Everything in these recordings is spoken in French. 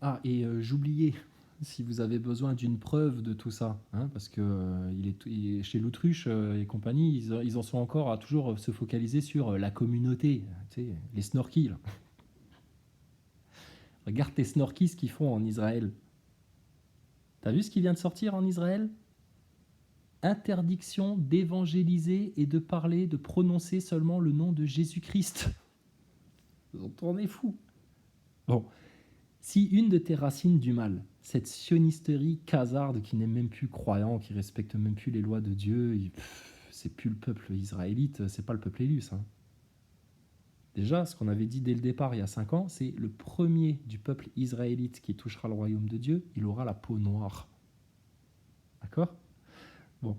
Ah, et j'oubliais, si vous avez besoin d'une preuve de tout ça, hein, parce que chez l'Autruche et compagnie, ils en sont encore à toujours se focaliser sur la communauté, tu sais, les snorkies. Là. Regarde tes snorkies ce qu'ils font en Israël. T'as vu ce qui vient de sortir en Israël? Interdiction d'évangéliser et de parler, de prononcer seulement le nom de Jésus-Christ. Ils ont tourné fou. Bon, si une de tes racines du mal, cette sionisterie casarde qui n'est même plus croyant, qui respecte même plus les lois de Dieu, c'est plus le peuple israélite, c'est pas le peuple élu, ça. Déjà, ce qu'on avait dit dès le départ il y a 5 ans, c'est le premier du peuple israélite qui touchera le royaume de Dieu, il aura la peau noire. D'accord? Bon,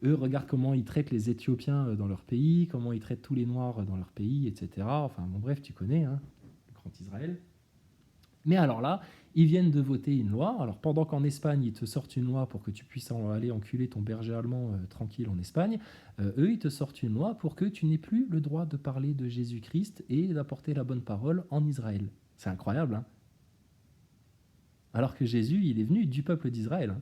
eux, regarde comment ils traitent les Éthiopiens dans leur pays, comment ils traitent tous les Noirs dans leur pays, etc. Enfin, bon, bref, tu connais, hein, le grand Israël. Mais alors là, ils viennent de voter une loi. Alors pendant qu'en Espagne, ils te sortent une loi pour que tu puisses aller enculer ton berger allemand tranquille en Espagne, eux, ils te sortent une loi pour que tu n'aies plus le droit de parler de Jésus-Christ et d'apporter la bonne parole en Israël. C'est incroyable, hein? Alors que Jésus, il est venu du peuple d'Israël. Hein.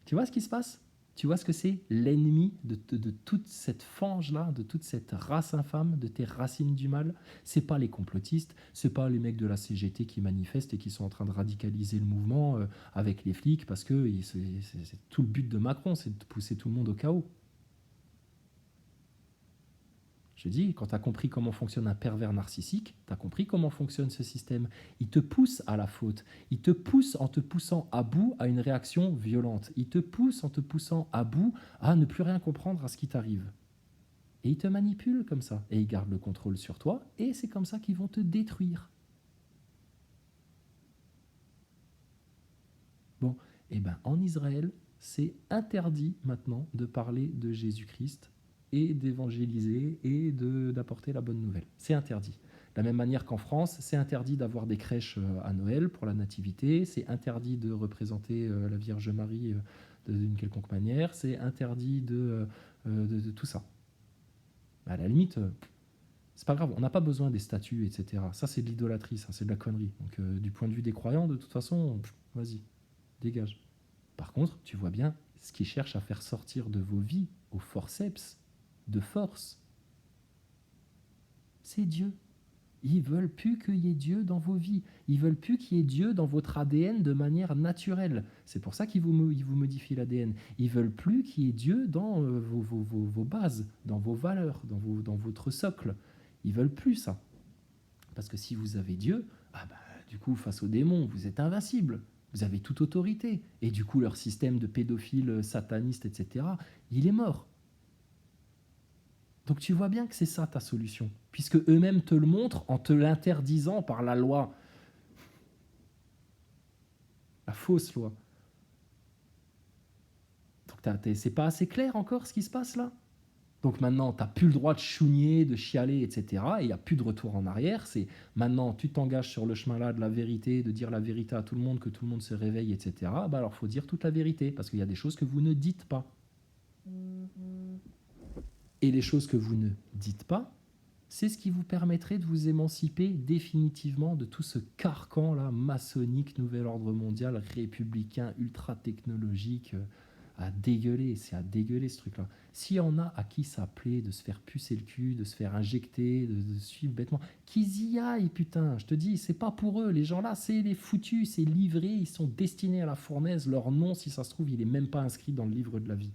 Tu vois ce qui se passe? Tu vois ce que c'est l'ennemi de toute cette fange-là, de toute cette race infâme, de tes racines du mal? C'est pas les complotistes, c'est pas les mecs de la CGT qui manifestent et qui sont en train de radicaliser le mouvement avec les flics, parce que c'est tout le but de Macron, c'est de pousser tout le monde au chaos. Je dis, quand tu as compris comment fonctionne un pervers narcissique, tu as compris comment fonctionne ce système. Il te pousse à la faute. Il te pousse en te poussant à bout à une réaction violente. Il te pousse en te poussant à bout à ne plus rien comprendre à ce qui t'arrive. Et il te manipule comme ça. Et il garde le contrôle sur toi. Et c'est comme ça qu'ils vont te détruire. Bon, et ben en Israël, c'est interdit maintenant de parler de Jésus-Christ et d'évangéliser et d'apporter la bonne nouvelle. C'est interdit. De la même manière qu'en France, c'est interdit d'avoir des crèches à Noël pour la nativité, c'est interdit de représenter la Vierge Marie d'une quelconque manière, c'est interdit de tout ça. À la limite, c'est pas grave, on n'a pas besoin des statues, etc. Ça, c'est de l'idolâtrie, ça, c'est de la connerie. Donc, du point de vue des croyants, de toute façon, vas-y, dégage. Par contre, tu vois bien ce qu'ils cherchent à faire sortir de vos vies au forceps, de force, c'est Dieu. Ils veulent plus qu'il y ait Dieu dans vos vies. Ils veulent plus qu'il y ait Dieu dans votre ADN de manière naturelle. C'est pour ça ils vous modifient l'ADN. Ils veulent plus qu'il y ait Dieu dans vos bases, dans vos valeurs, dans votre socle. Ils veulent plus ça. Parce que si vous avez Dieu, ah bah, du coup, face aux démons, vous êtes invincible. Vous avez toute autorité. Et du coup, leur système de pédophiles, satanistes, etc., il est mort. Donc tu vois bien que c'est ça ta solution, puisque eux-mêmes te le montrent en te l'interdisant par la loi, la fausse loi. Donc c'est pas assez clair encore ce qui se passe là. Donc maintenant, tu n'as plus le droit de chougner, de chialer, etc. Et il n'y a plus de retour en arrière. C'est maintenant, tu t'engages sur le chemin là de la vérité, de dire la vérité à tout le monde, que tout le monde se réveille, etc. Bah alors, il faut dire toute la vérité, parce qu'il y a des choses que vous ne dites pas. Et les choses que vous ne dites pas, c'est ce qui vous permettrait de vous émanciper définitivement de tout ce carcan-là, maçonnique, nouvel ordre mondial, républicain, ultra-technologique, à dégueuler, c'est à dégueuler ce truc-là. S'il y en a à qui ça plaît de se faire pucer le cul, de se faire injecter, de suivre bêtement, qu'ils y aillent, putain, je te dis, c'est pas pour eux, les gens-là, c'est les foutus, c'est livré, ils sont destinés à la fournaise, leur nom, si ça se trouve, il est même pas inscrit dans le livre de la vie.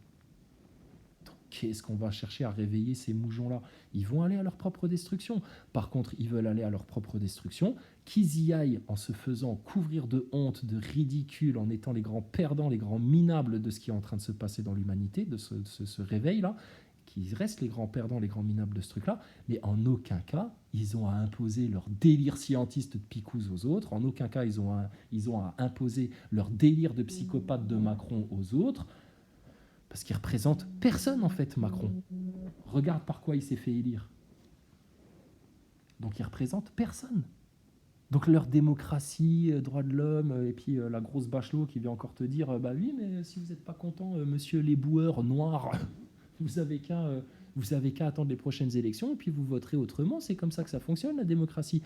Qu'est-ce qu'on va chercher à réveiller ces moujons-là? Ils vont aller à leur propre destruction. Par contre, ils veulent aller à leur propre destruction, qu'ils y aillent en se faisant couvrir de honte, de ridicule, en étant les grands perdants, les grands minables de ce qui est en train de se passer dans l'humanité, de ce réveil-là, qu'ils restent les grands perdants, les grands minables de ce truc-là, mais en aucun cas, ils ont à imposer leur délire scientiste de picouse aux autres, en aucun cas, ils ont à imposer leur délire de psychopathe de Macron aux autres, parce qu'il représente personne, en fait, Macron. Regarde par quoi il s'est fait élire. Donc il représente personne. Donc leur démocratie, droits de l'homme, et puis la grosse Bachelot qui vient encore te dire bah oui, mais si vous n'êtes pas content, monsieur les boueurs noirs, vous avez qu'à attendre les prochaines élections et puis vous voterez autrement. C'est comme ça que ça fonctionne, la démocratie.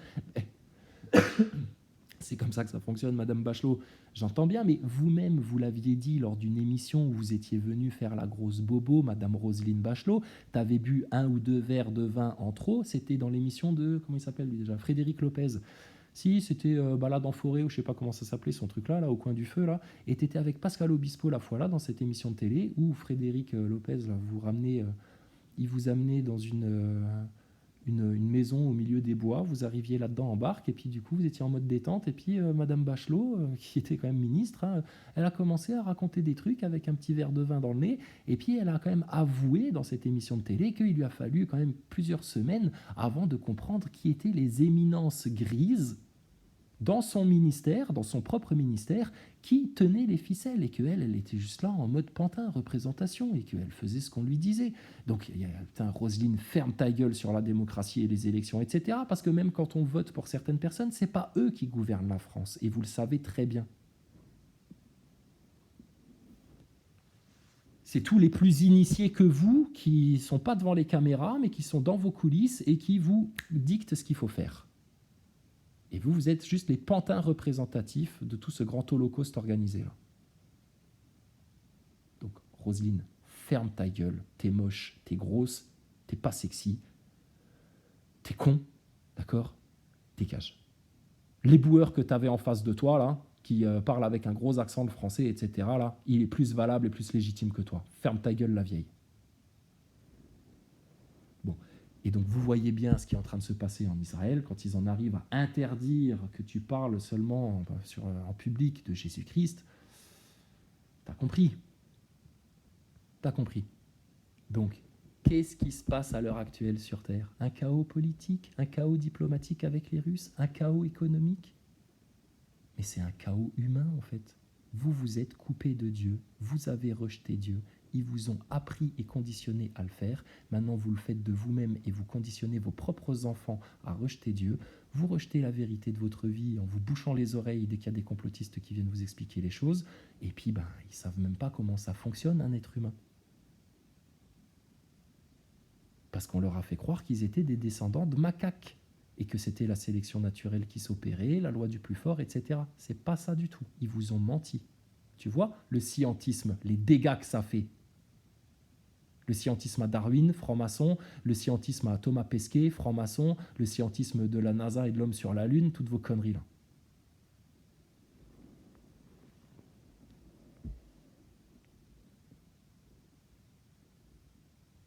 C'est comme ça que ça fonctionne, Madame Bachelot. J'entends bien, mais vous-même, vous l'aviez dit lors d'une émission où vous étiez venu faire la grosse bobo, Madame Roselyne Bachelot, t'avais bu 1 ou 2 verres de vin en trop, c'était dans l'émission de, comment il s'appelle lui déjà, Frédéric Lopez. Si, c'était Balade en forêt, ou je sais pas comment ça s'appelait, son truc là, au coin du feu, là. Et t'étais avec Pascal Obispo la fois là, dans cette émission de télé, où Frédéric Lopez, là, il vous amenait dans une maison au milieu des bois, vous arriviez là-dedans en barque, et puis du coup vous étiez en mode détente, et puis Madame Bachelot, qui était quand même ministre, hein, elle a commencé à raconter des trucs avec un petit verre de vin dans le nez, et puis elle a quand même avoué dans cette émission de télé qu'il lui a fallu quand même plusieurs semaines avant de comprendre qui étaient les éminences grises dans son ministère, dans son propre ministère, qui tenait les ficelles, et qu'elle, elle était juste là en mode pantin, représentation, et qu'elle faisait ce qu'on lui disait. Donc, putain, Roselyne, ferme ta gueule sur la démocratie et les élections, etc. Parce que même quand on vote pour certaines personnes, c'est pas eux qui gouvernent la France, et vous le savez très bien. C'est tous les plus initiés que vous, qui sont pas devant les caméras, mais qui sont dans vos coulisses, et qui vous dictent ce qu'il faut faire. Et vous, vous êtes juste les pantins représentatifs de tout ce grand holocauste organisé-là. Donc, Roselyne, ferme ta gueule. T'es moche, t'es grosse, t'es pas sexy, t'es con, d'accord? Dégage. Les boueurs que t'avais en face de toi, là, qui parlent avec un gros accent de français, etc., là, il est plus valable et plus légitime que toi. Ferme ta gueule, la vieille. Bon. Et donc vous voyez bien ce qui est en train de se passer en Israël quand ils en arrivent à interdire que tu parles seulement en public de Jésus-Christ. T'as compris. T'as compris. Donc, qu'est-ce qui se passe à l'heure actuelle sur Terre? Un chaos politique, un chaos diplomatique avec les Russes, un chaos économique? Mais c'est un chaos humain en fait. Vous vous êtes coupé de Dieu, vous avez rejeté Dieu. Ils vous ont appris et conditionné à le faire. Maintenant, vous le faites de vous-même et vous conditionnez vos propres enfants à rejeter Dieu. Vous rejetez la vérité de votre vie en vous bouchant les oreilles dès qu'il y a des complotistes qui viennent vous expliquer les choses. Et puis, ils ne savent même pas comment ça fonctionne, un être humain. Parce qu'on leur a fait croire qu'ils étaient des descendants de macaques et que c'était la sélection naturelle qui s'opérait, la loi du plus fort, etc. C'est pas ça du tout. Ils vous ont menti. Tu vois, le scientisme, les dégâts que ça fait. Le scientisme à Darwin, franc-maçon, le scientisme à Thomas Pesquet, franc-maçon, le scientisme de la NASA et de l'homme sur la Lune, toutes vos conneries là.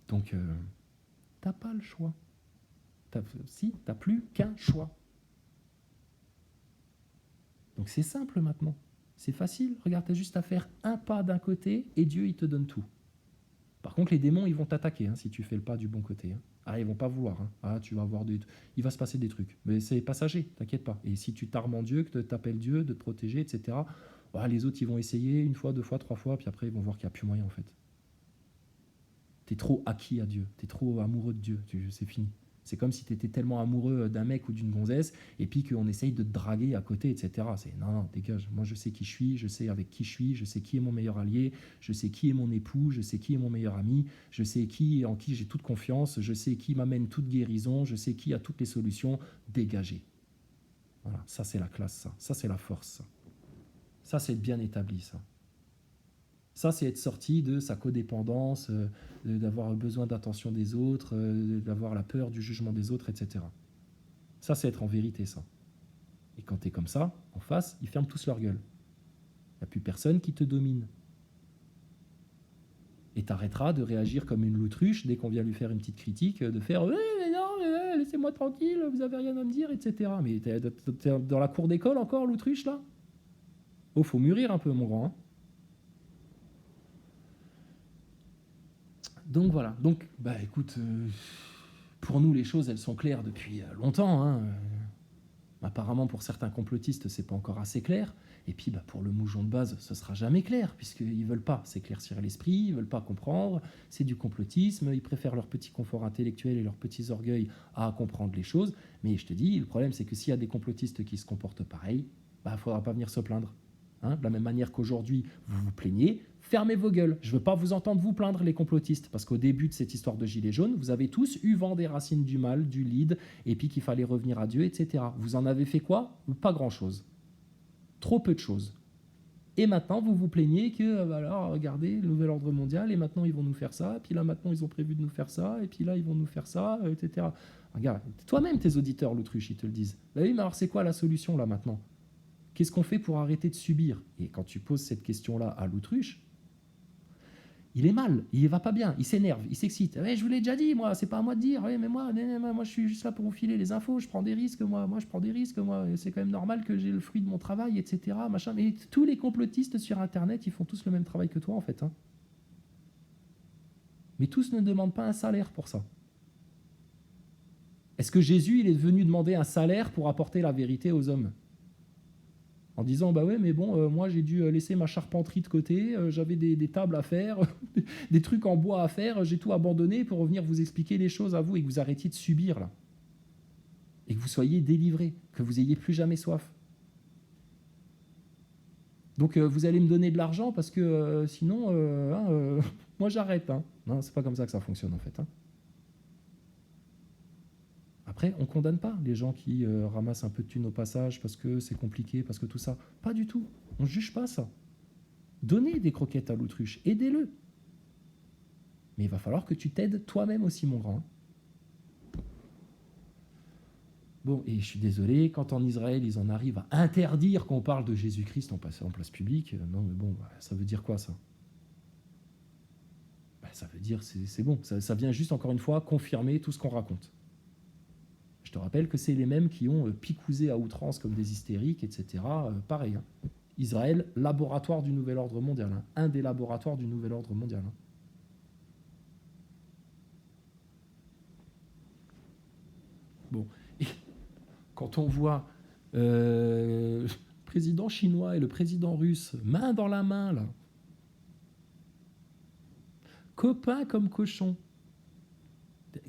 Donc, t'as pas le choix. T'as plus qu'un choix. Donc c'est simple maintenant. C'est facile. Regarde, t'as juste à faire un pas d'un côté et Dieu, il te donne tout. Par contre, les démons, ils vont t'attaquer si tu fais le pas du bon côté. Ah, ils vont pas vouloir. Ah, tu vas avoir il va se passer des trucs. Mais c'est passager, t'inquiète pas. Et si tu t'armes en Dieu, que t'appelles Dieu, de te protéger, etc., les autres, ils vont essayer une fois, deux fois, trois fois, puis après, ils vont voir qu'il n'y a plus moyen, en fait. T'es trop acquis à Dieu. T'es trop amoureux de Dieu. C'est fini. C'est comme si tu étais tellement amoureux d'un mec ou d'une gonzesse et puis qu'on essaye de te draguer à côté, etc. C'est non, dégage. Moi, je sais qui je suis, je sais avec qui je suis, je sais qui est mon meilleur allié, je sais qui est mon époux, je sais qui est mon meilleur ami, je sais en qui j'ai toute confiance, je sais qui m'amène toute guérison, je sais qui a toutes les solutions. Dégagez. Voilà, ça c'est la classe, ça. Ça c'est la force, ça. Ça c'est bien établi, ça. Ça, c'est être sorti de sa codépendance, d'avoir besoin d'attention des autres, d'avoir la peur du jugement des autres, etc. Ça, c'est être en vérité, ça. Et quand tu es comme ça, en face, ils ferment tous leur gueule. Il n'y a plus personne qui te domine. Et tu arrêteras de réagir comme une loutruche dès qu'on vient lui faire une petite critique, de faire mais non, laissez-moi tranquille, vous n'avez rien à me dire, etc. Mais t'es dans la cour d'école encore, loutruche, là? Oh, faut mûrir un peu, mon grand. Donc voilà, donc écoute, pour nous les choses elles sont claires depuis longtemps. Apparemment pour certains complotistes c'est pas encore assez clair. Et puis pour le moujon de base ce sera jamais clair puisqu'ils veulent pas s'éclaircir l'esprit, ils veulent pas comprendre, c'est du complotisme, ils préfèrent leur petit confort intellectuel et leurs petits orgueils à comprendre les choses. Mais je te dis, le problème c'est que s'il y a des complotistes qui se comportent pareil, faudra pas venir se plaindre. De la même manière qu'aujourd'hui, vous vous plaignez, fermez vos gueules. Je ne veux pas vous entendre vous plaindre, les complotistes, parce qu'au début de cette histoire de Gilets jaunes, vous avez tous eu vent des racines du mal, du lead, et puis qu'il fallait revenir à Dieu, etc. Vous en avez fait quoi? Pas grand-chose. Trop peu de choses. Et maintenant, vous vous plaignez que, alors, regardez, le nouvel ordre mondial, et maintenant, ils vont nous faire ça, et puis là, maintenant, ils ont prévu de nous faire ça, et puis là, ils vont nous faire ça, etc. Regarde, toi-même, tes auditeurs, l'autruche, ils te le disent. Bah oui, mais alors, c'est quoi la solution, là, maintenant? Qu'est-ce qu'on fait pour arrêter de subir? Et quand tu poses cette question-là à l'autruche, il est mal, il va pas bien, il s'énerve, il s'excite. Ouais, je vous l'ai déjà dit, moi, c'est pas à moi de dire. Ouais, mais moi, je suis juste là pour vous filer les infos, je prends des risques, moi, je prends des risques, moi, c'est quand même normal que j'ai le fruit de mon travail, etc. Machin. Mais tous les complotistes sur Internet, ils font tous le même travail que toi, en fait. Hein. Mais tous ne demandent pas un salaire pour ça. Est-ce que Jésus, il est venu demander un salaire pour apporter la vérité aux hommes? En disant, bah ouais, mais bon, moi j'ai dû laisser ma charpenterie de côté, j'avais des tables à faire, des trucs en bois à faire, j'ai tout abandonné pour revenir vous expliquer les choses à vous et que vous arrêtiez de subir là. Et que vous soyez délivrés, que vous ayez plus jamais soif. Donc vous allez me donner de l'argent parce que sinon, moi j'arrête. Hein. Non, c'est pas comme ça que ça fonctionne en fait. Hein. Après, on ne condamne pas les gens qui ramassent un peu de thunes au passage parce que c'est compliqué, parce que tout ça. Pas du tout. On ne juge pas ça. Donnez des croquettes à l'autruche, aidez-le. Mais il va falloir que tu t'aides toi-même aussi, mon grand. Bon, et je suis désolé, quand en Israël, ils en arrivent à interdire qu'on parle de Jésus-Christ en place publique, non mais bon, ça veut dire quoi ça? Ça veut dire, c'est bon, ça vient juste encore une fois confirmer tout ce qu'on raconte. Je te rappelle que c'est les mêmes qui ont picousé à outrance comme des hystériques, etc. Pareil. Hein. Israël, laboratoire du nouvel ordre mondial. Hein. Un des laboratoires du nouvel ordre mondial. Hein. Bon. Et quand on voit le président chinois et le président russe, main dans la main, là, copains comme cochons,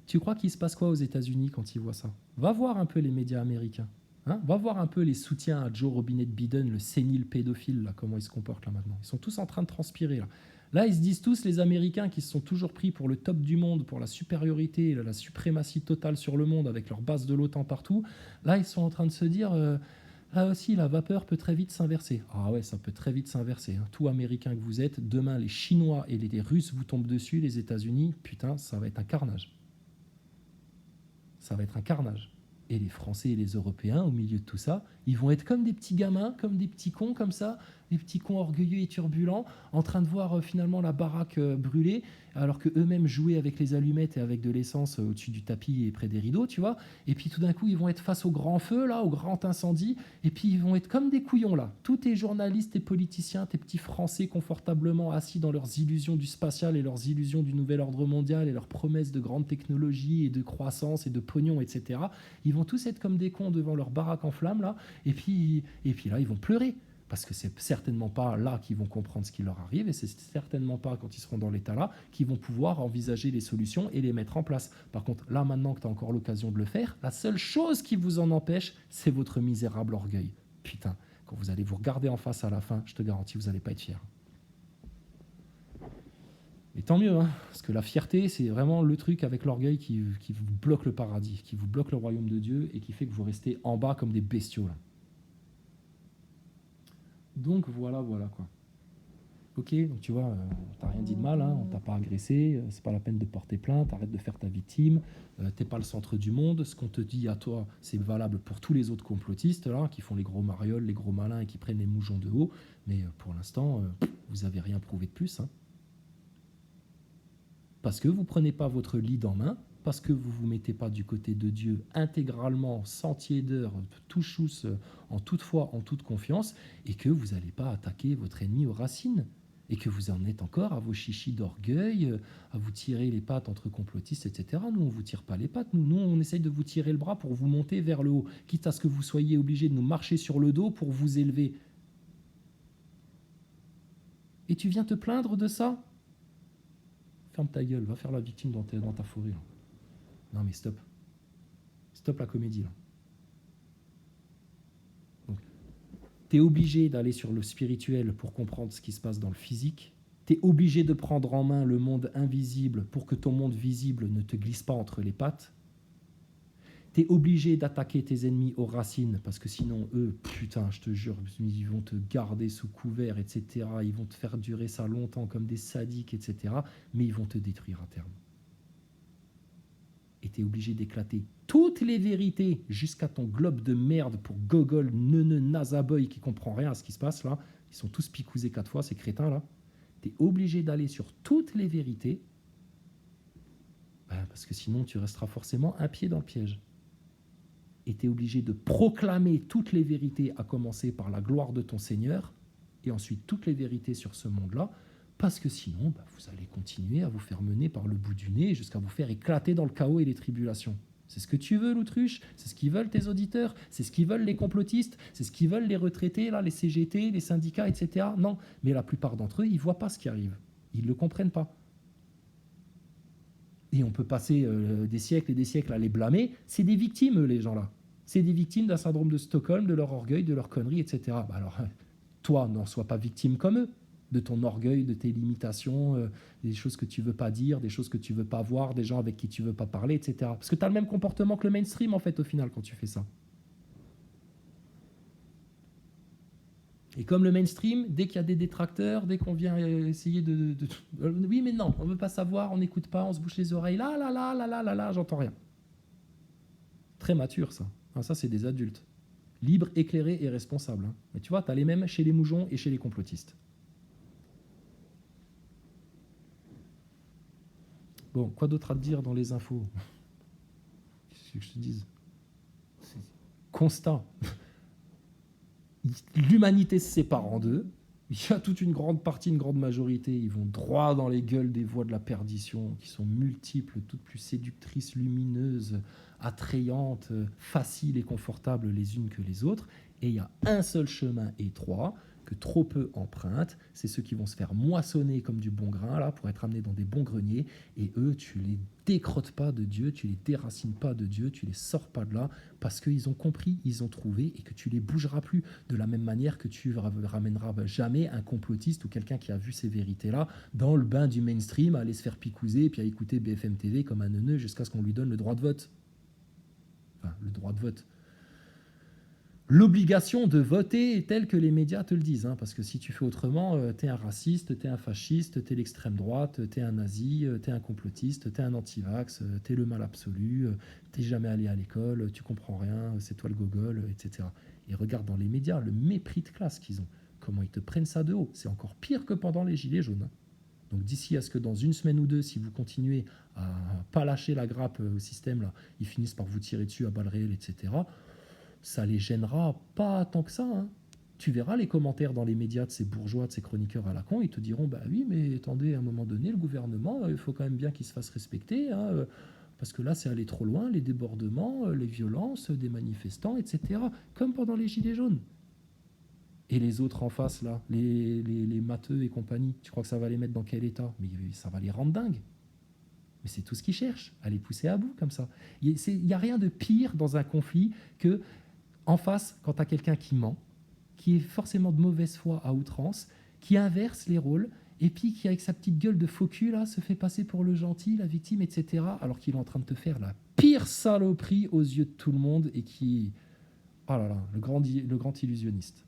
tu crois qu'il se passe quoi aux États-Unis quand ils voient ça? Va voir un peu les médias américains. Hein, va voir un peu les soutiens à Joe Robinette-Biden, le sénile pédophile, là, comment ils se comportent là maintenant. Ils sont tous en train de transpirer. Là, ils se disent tous, les Américains qui se sont toujours pris pour le top du monde, pour la supériorité, la suprématie totale sur le monde avec leur base de l'OTAN partout. Là, ils sont en train de se dire, ah aussi, la vapeur peut très vite s'inverser. Ah ouais, ça peut très vite s'inverser. Hein. Tout Américain que vous êtes, demain, les Chinois et les Russes vous tombent dessus, les États-Unis, putain, ça va être un carnage. Ça va être un carnage. Et les Français et les Européens, au milieu de tout ça, ils vont être comme des petits gamins, comme des petits cons comme ça, des petits cons orgueilleux et turbulents, en train de voir finalement la baraque brûler, alors qu'eux-mêmes jouaient avec les allumettes et avec de l'essence au-dessus du tapis et près des rideaux, tu vois. Et puis tout d'un coup, ils vont être face au grand feu, là, au grand incendie, et puis ils vont être comme des couillons, là. Tous tes journalistes, tes politiciens, tes petits Français confortablement assis dans leurs illusions du spatial et leurs illusions du nouvel ordre mondial et leurs promesses de grande technologie et de croissance et de pognon, etc. Ils vont tous être comme des cons devant leur baraque en flammes, là, et puis là, ils vont pleurer. Parce que c'est certainement pas là qu'ils vont comprendre ce qui leur arrive, et c'est certainement pas quand ils seront dans l'état-là qu'ils vont pouvoir envisager les solutions et les mettre en place. Par contre, là, maintenant que tu as encore l'occasion de le faire, la seule chose qui vous en empêche, c'est votre misérable orgueil. Putain, quand vous allez vous regarder en face à la fin, je te garantis, vous n'allez pas être fiers. Et tant mieux, hein, parce que la fierté, c'est vraiment le truc avec l'orgueil qui vous bloque le paradis, qui vous bloque le royaume de Dieu et qui fait que vous restez en bas comme des bestiaux. Là. Donc voilà quoi. Ok, donc tu vois, t'as rien dit de mal, hein, on t'a pas agressé, c'est pas la peine de porter plainte, arrête de faire ta victime, t'es pas le centre du monde, ce qu'on te dit à toi, c'est valable pour tous les autres complotistes là, qui font les gros marioles, les gros malins et qui prennent les moujons de haut, mais pour l'instant, vous avez rien prouvé de plus. Hein. Parce que vous prenez pas votre lead en main, parce que vous vous mettez pas du côté de Dieu intégralement, sans tiédeur, tout chousse, en toute foi, en toute confiance, et que vous n'allez pas attaquer votre ennemi aux racines, et que vous en êtes encore à vos chichis d'orgueil, à vous tirer les pattes entre complotistes, etc. Nous, on ne vous tire pas les pattes, nous, on essaye de vous tirer le bras pour vous monter vers le haut, quitte à ce que vous soyez obligé de nous marcher sur le dos pour vous élever. Et tu viens te plaindre de ça? Ferme ta gueule, va faire la victime dans ta forêt. Là. Non mais stop. Stop la comédie là. T'es obligé d'aller sur le spirituel pour comprendre ce qui se passe dans le physique. T'es obligé de prendre en main le monde invisible pour que ton monde visible ne te glisse pas entre les pattes. T'es obligé d'attaquer tes ennemis aux racines, parce que sinon, eux, putain, je te jure, ils vont te garder sous couvert, etc. Ils vont te faire durer ça longtemps comme des sadiques, etc. Mais ils vont te détruire à terme. Et t'es obligé d'éclater toutes les vérités jusqu'à ton globe de merde pour Gogol, Neuneu, Nazaboy qui comprend rien à ce qui se passe là. Ils sont tous picousés 4 fois, ces crétins là. T'es obligé d'aller sur toutes les vérités, parce que sinon tu resteras forcément un pied dans le piège. Et tu es obligé de proclamer toutes les vérités, à commencer par la gloire de ton Seigneur, et ensuite toutes les vérités sur ce monde-là, parce que sinon, vous allez continuer à vous faire mener par le bout du nez jusqu'à vous faire éclater dans le chaos et les tribulations. C'est ce que tu veux, l'autruche, c'est ce qu'ils veulent tes auditeurs, c'est ce qu'ils veulent les complotistes, c'est ce qu'ils veulent les retraités, là, les CGT, les syndicats, etc. Non, mais la plupart d'entre eux, ils ne voient pas ce qui arrive. Ils ne le comprennent pas. Et on peut passer des siècles et des siècles à les blâmer. C'est des victimes, les gens-là. C'est des victimes d'un syndrome de Stockholm, de leur orgueil, de leur connerie, etc. Alors, toi, n'en sois pas victime comme eux, de ton orgueil, de tes limitations, des choses que tu veux pas dire, des choses que tu veux pas voir, des gens avec qui tu veux pas parler, etc. Parce que tu as le même comportement que le mainstream, en fait, au final, quand tu fais ça. Et comme le mainstream, dès qu'il y a des détracteurs, dès qu'on vient essayer oui, mais non, on ne veut pas savoir, on n'écoute pas, on se bouche les oreilles, là, j'entends rien. Très mature, ça. Ah, ça, c'est des adultes. Libres, éclairés et responsables. Hein. Mais tu vois, tu as les mêmes chez les moujons et chez les complotistes. Bon, quoi d'autre à te dire dans les infos? Qu'est-ce que je te dise? Constat. L'humanité se sépare en deux. Il y a toute une grande partie, une grande majorité, ils vont droit dans les gueules des voies de la perdition, qui sont multiples, toutes plus séductrices, lumineuses, attrayantes, faciles et confortables les unes que les autres. Et il y a un seul chemin étroit que trop peu empruntent, c'est ceux qui vont se faire moissonner comme du bon grain là pour être amenés dans des bons greniers. Et eux, tu les décrottes pas de Dieu, tu les déracines pas de Dieu, tu les sors pas de là parce qu'ils ont compris, ils ont trouvé et que tu les bougeras plus de la même manière que tu ramèneras jamais un complotiste ou quelqu'un qui a vu ces vérités-là dans le bain du mainstream à aller se faire picouser et puis à écouter BFM TV comme un neuneu jusqu'à ce qu'on lui donne le droit de vote. Enfin, le droit de vote. L'obligation de voter telle que les médias te le disent. Hein, parce que si tu fais autrement, t'es un raciste, t'es un fasciste, t'es l'extrême droite, t'es un nazi, t'es un complotiste, t'es un anti-vax, t'es le mal absolu, t'es jamais allé à l'école, tu comprends rien, c'est toi le gogol, etc. Et regarde dans les médias le mépris de classe qu'ils ont. Comment ils te prennent ça de haut. C'est encore pire que pendant les Gilets jaunes. Hein. Donc d'ici à ce que dans une semaine ou deux, si vous continuez à pas lâcher la grappe au système, là, ils finissent par vous tirer dessus à balles réelles, etc., ça les gênera pas tant que ça. Hein. Tu verras les commentaires dans les médias de ces bourgeois, de ces chroniqueurs à la con, ils te diront, bah oui, mais attendez, à un moment donné, le gouvernement, il faut quand même bien qu'il se fasse respecter, hein, parce que là, c'est aller trop loin, les débordements, les violences des manifestants, etc., comme pendant les Gilets jaunes. Et les autres en face, là, les matheux et compagnie, tu crois que ça va les mettre dans quel état? Mais ça va les rendre dingues. Mais c'est tout ce qu'ils cherchent, à les pousser à bout comme ça. Il n'y a rien de pire dans un conflit que en face, quand tu as quelqu'un qui ment, qui est forcément de mauvaise foi à outrance, qui inverse les rôles, et puis qui, avec sa petite gueule de faux cul, là, se fait passer pour le gentil, la victime, etc., alors qu'il est en train de te faire la pire saloperie aux yeux de tout le monde, et qui... Oh là là, le grand illusionniste.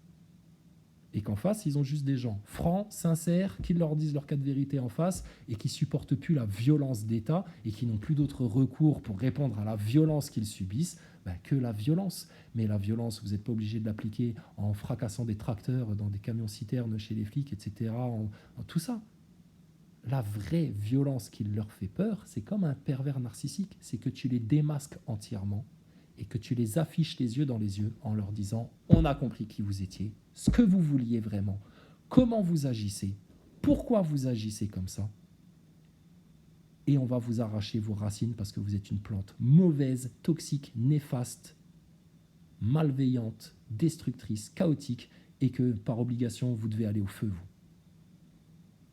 Et qu'en face, ils ont juste des gens francs, sincères, qui leur disent leur cas de vérité en face, et qui supportent plus la violence d'État, et qui n'ont plus d'autre recours pour répondre à la violence qu'ils subissent, que la violence. Mais la violence, vous n'êtes pas obligé de l'appliquer en fracassant des tracteurs dans des camions-citernes chez les flics, etc., en tout ça. La vraie violence qui leur fait peur, c'est comme un pervers narcissique, c'est que tu les démasques entièrement, et que tu les affiches les yeux dans les yeux en leur disant « On a compris qui vous étiez, ce que vous vouliez vraiment, comment vous agissez, pourquoi vous agissez comme ça, et on va vous arracher vos racines parce que vous êtes une plante mauvaise, toxique, néfaste, malveillante, destructrice, chaotique, et que par obligation, vous devez aller au feu, vous.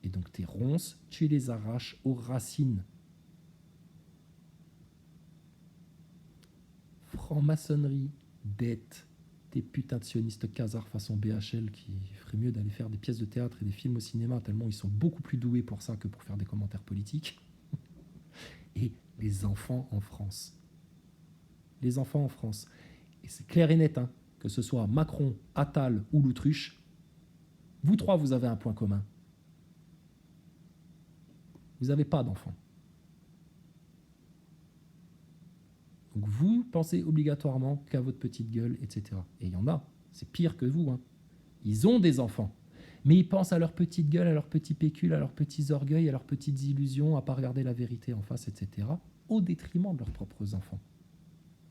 Et donc tes ronces, tu les arraches aux racines. » Franc-maçonnerie, dette, des putains de sionistes casards façon BHL qui ferait mieux d'aller faire des pièces de théâtre et des films au cinéma tellement ils sont beaucoup plus doués pour ça que pour faire des commentaires politiques. Et les enfants en France. les enfants en France. Et c'est clair et net, hein, que ce soit Macron, Attal ou l'autruche, vous trois, vous avez un point commun. Vous n'avez pas d'enfants. Donc vous pensez obligatoirement qu'à votre petite gueule, etc. Et il y en a, c'est pire que vous. Hein. Ils ont des enfants, mais ils pensent à leur petite gueule, à leur petit pécule, à leurs petits orgueils, à leurs petites illusions, à pas regarder la vérité en face, etc., au détriment de leurs propres enfants.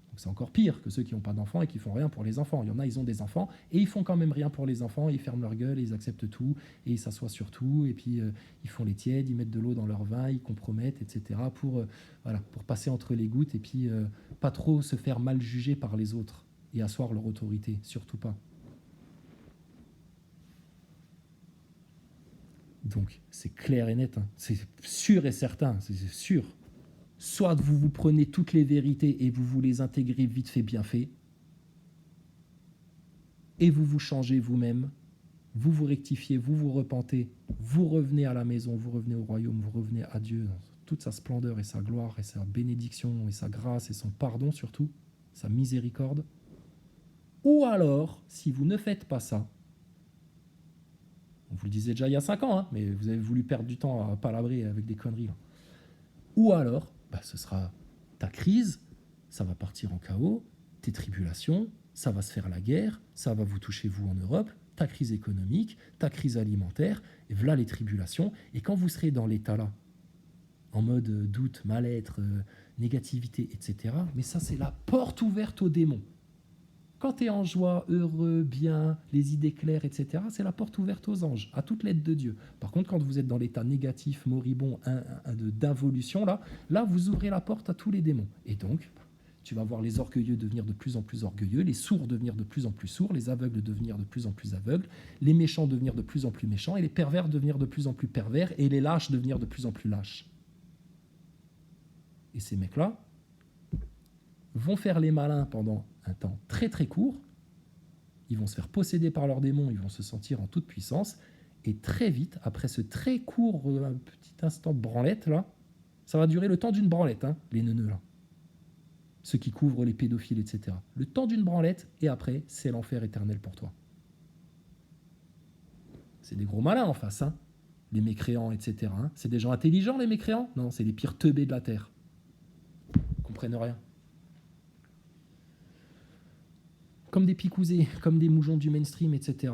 Donc c'est encore pire que ceux qui n'ont pas d'enfants et qui font rien pour les enfants. Il y en a, ils ont des enfants et ils font quand même rien pour les enfants, ils ferment leur gueule, et ils acceptent tout et ils s'assoient sur tout et puis ils font les tièdes, ils mettent de l'eau dans leur vin, ils compromettent, etc. pour passer entre les gouttes et puis pas trop se faire mal juger par les autres et asseoir leur autorité, surtout pas. Donc c'est clair et net, hein. C'est sûr et certain, c'est sûr. Soit vous vous prenez toutes les vérités et vous les intégrez vite fait, bien fait, et vous changez vous-même, vous vous rectifiez, vous vous repentez, vous revenez à la maison, vous revenez au royaume, vous revenez à Dieu, toute sa splendeur et sa gloire et sa bénédiction et sa grâce et son pardon surtout, sa miséricorde. Ou alors, si vous ne faites pas ça, on vous le disait déjà il y a 5 ans, hein, mais vous avez voulu perdre du temps à palabrer avec des conneries. Là. Ou alors, ce sera ta crise, ça va partir en chaos, tes tribulations, ça va se faire la guerre, ça va vous toucher vous en Europe, ta crise économique, ta crise alimentaire, et voilà les tribulations. Et quand vous serez dans l'état là, en mode doute, mal-être, négativité, etc., mais ça c'est la porte ouverte aux démons. Quand tu es en joie, heureux, bien, les idées claires, etc., c'est la porte ouverte aux anges, à toute l'aide de Dieu. Par contre, quand vous êtes dans l'état négatif, moribond, d'involution, là, vous ouvrez la porte à tous les démons. Et donc, tu vas voir les orgueilleux devenir de plus en plus orgueilleux, les sourds devenir de plus en plus sourds, les aveugles devenir de plus en plus aveugles, les méchants devenir de plus en plus méchants, et les pervers devenir de plus en plus pervers, et les lâches devenir de plus en plus lâches. Et ces mecs-là vont faire les malins pendant un temps très très court, ils vont se faire posséder par leurs démons, ils vont se sentir en toute puissance, et très vite, après ce très court petit instant de branlette, là, ça va durer le temps d'une branlette, hein, les neuneux, là. Ceux qui couvrent les pédophiles, etc. Le temps d'une branlette, et après, c'est l'enfer éternel pour toi. C'est des gros malins en face, hein, les mécréants, etc. Hein. C'est des gens intelligents, les mécréants? Non, c'est les pires teubés de la terre. Ils comprennent rien. Comme des picousés, comme des moujons du mainstream, etc.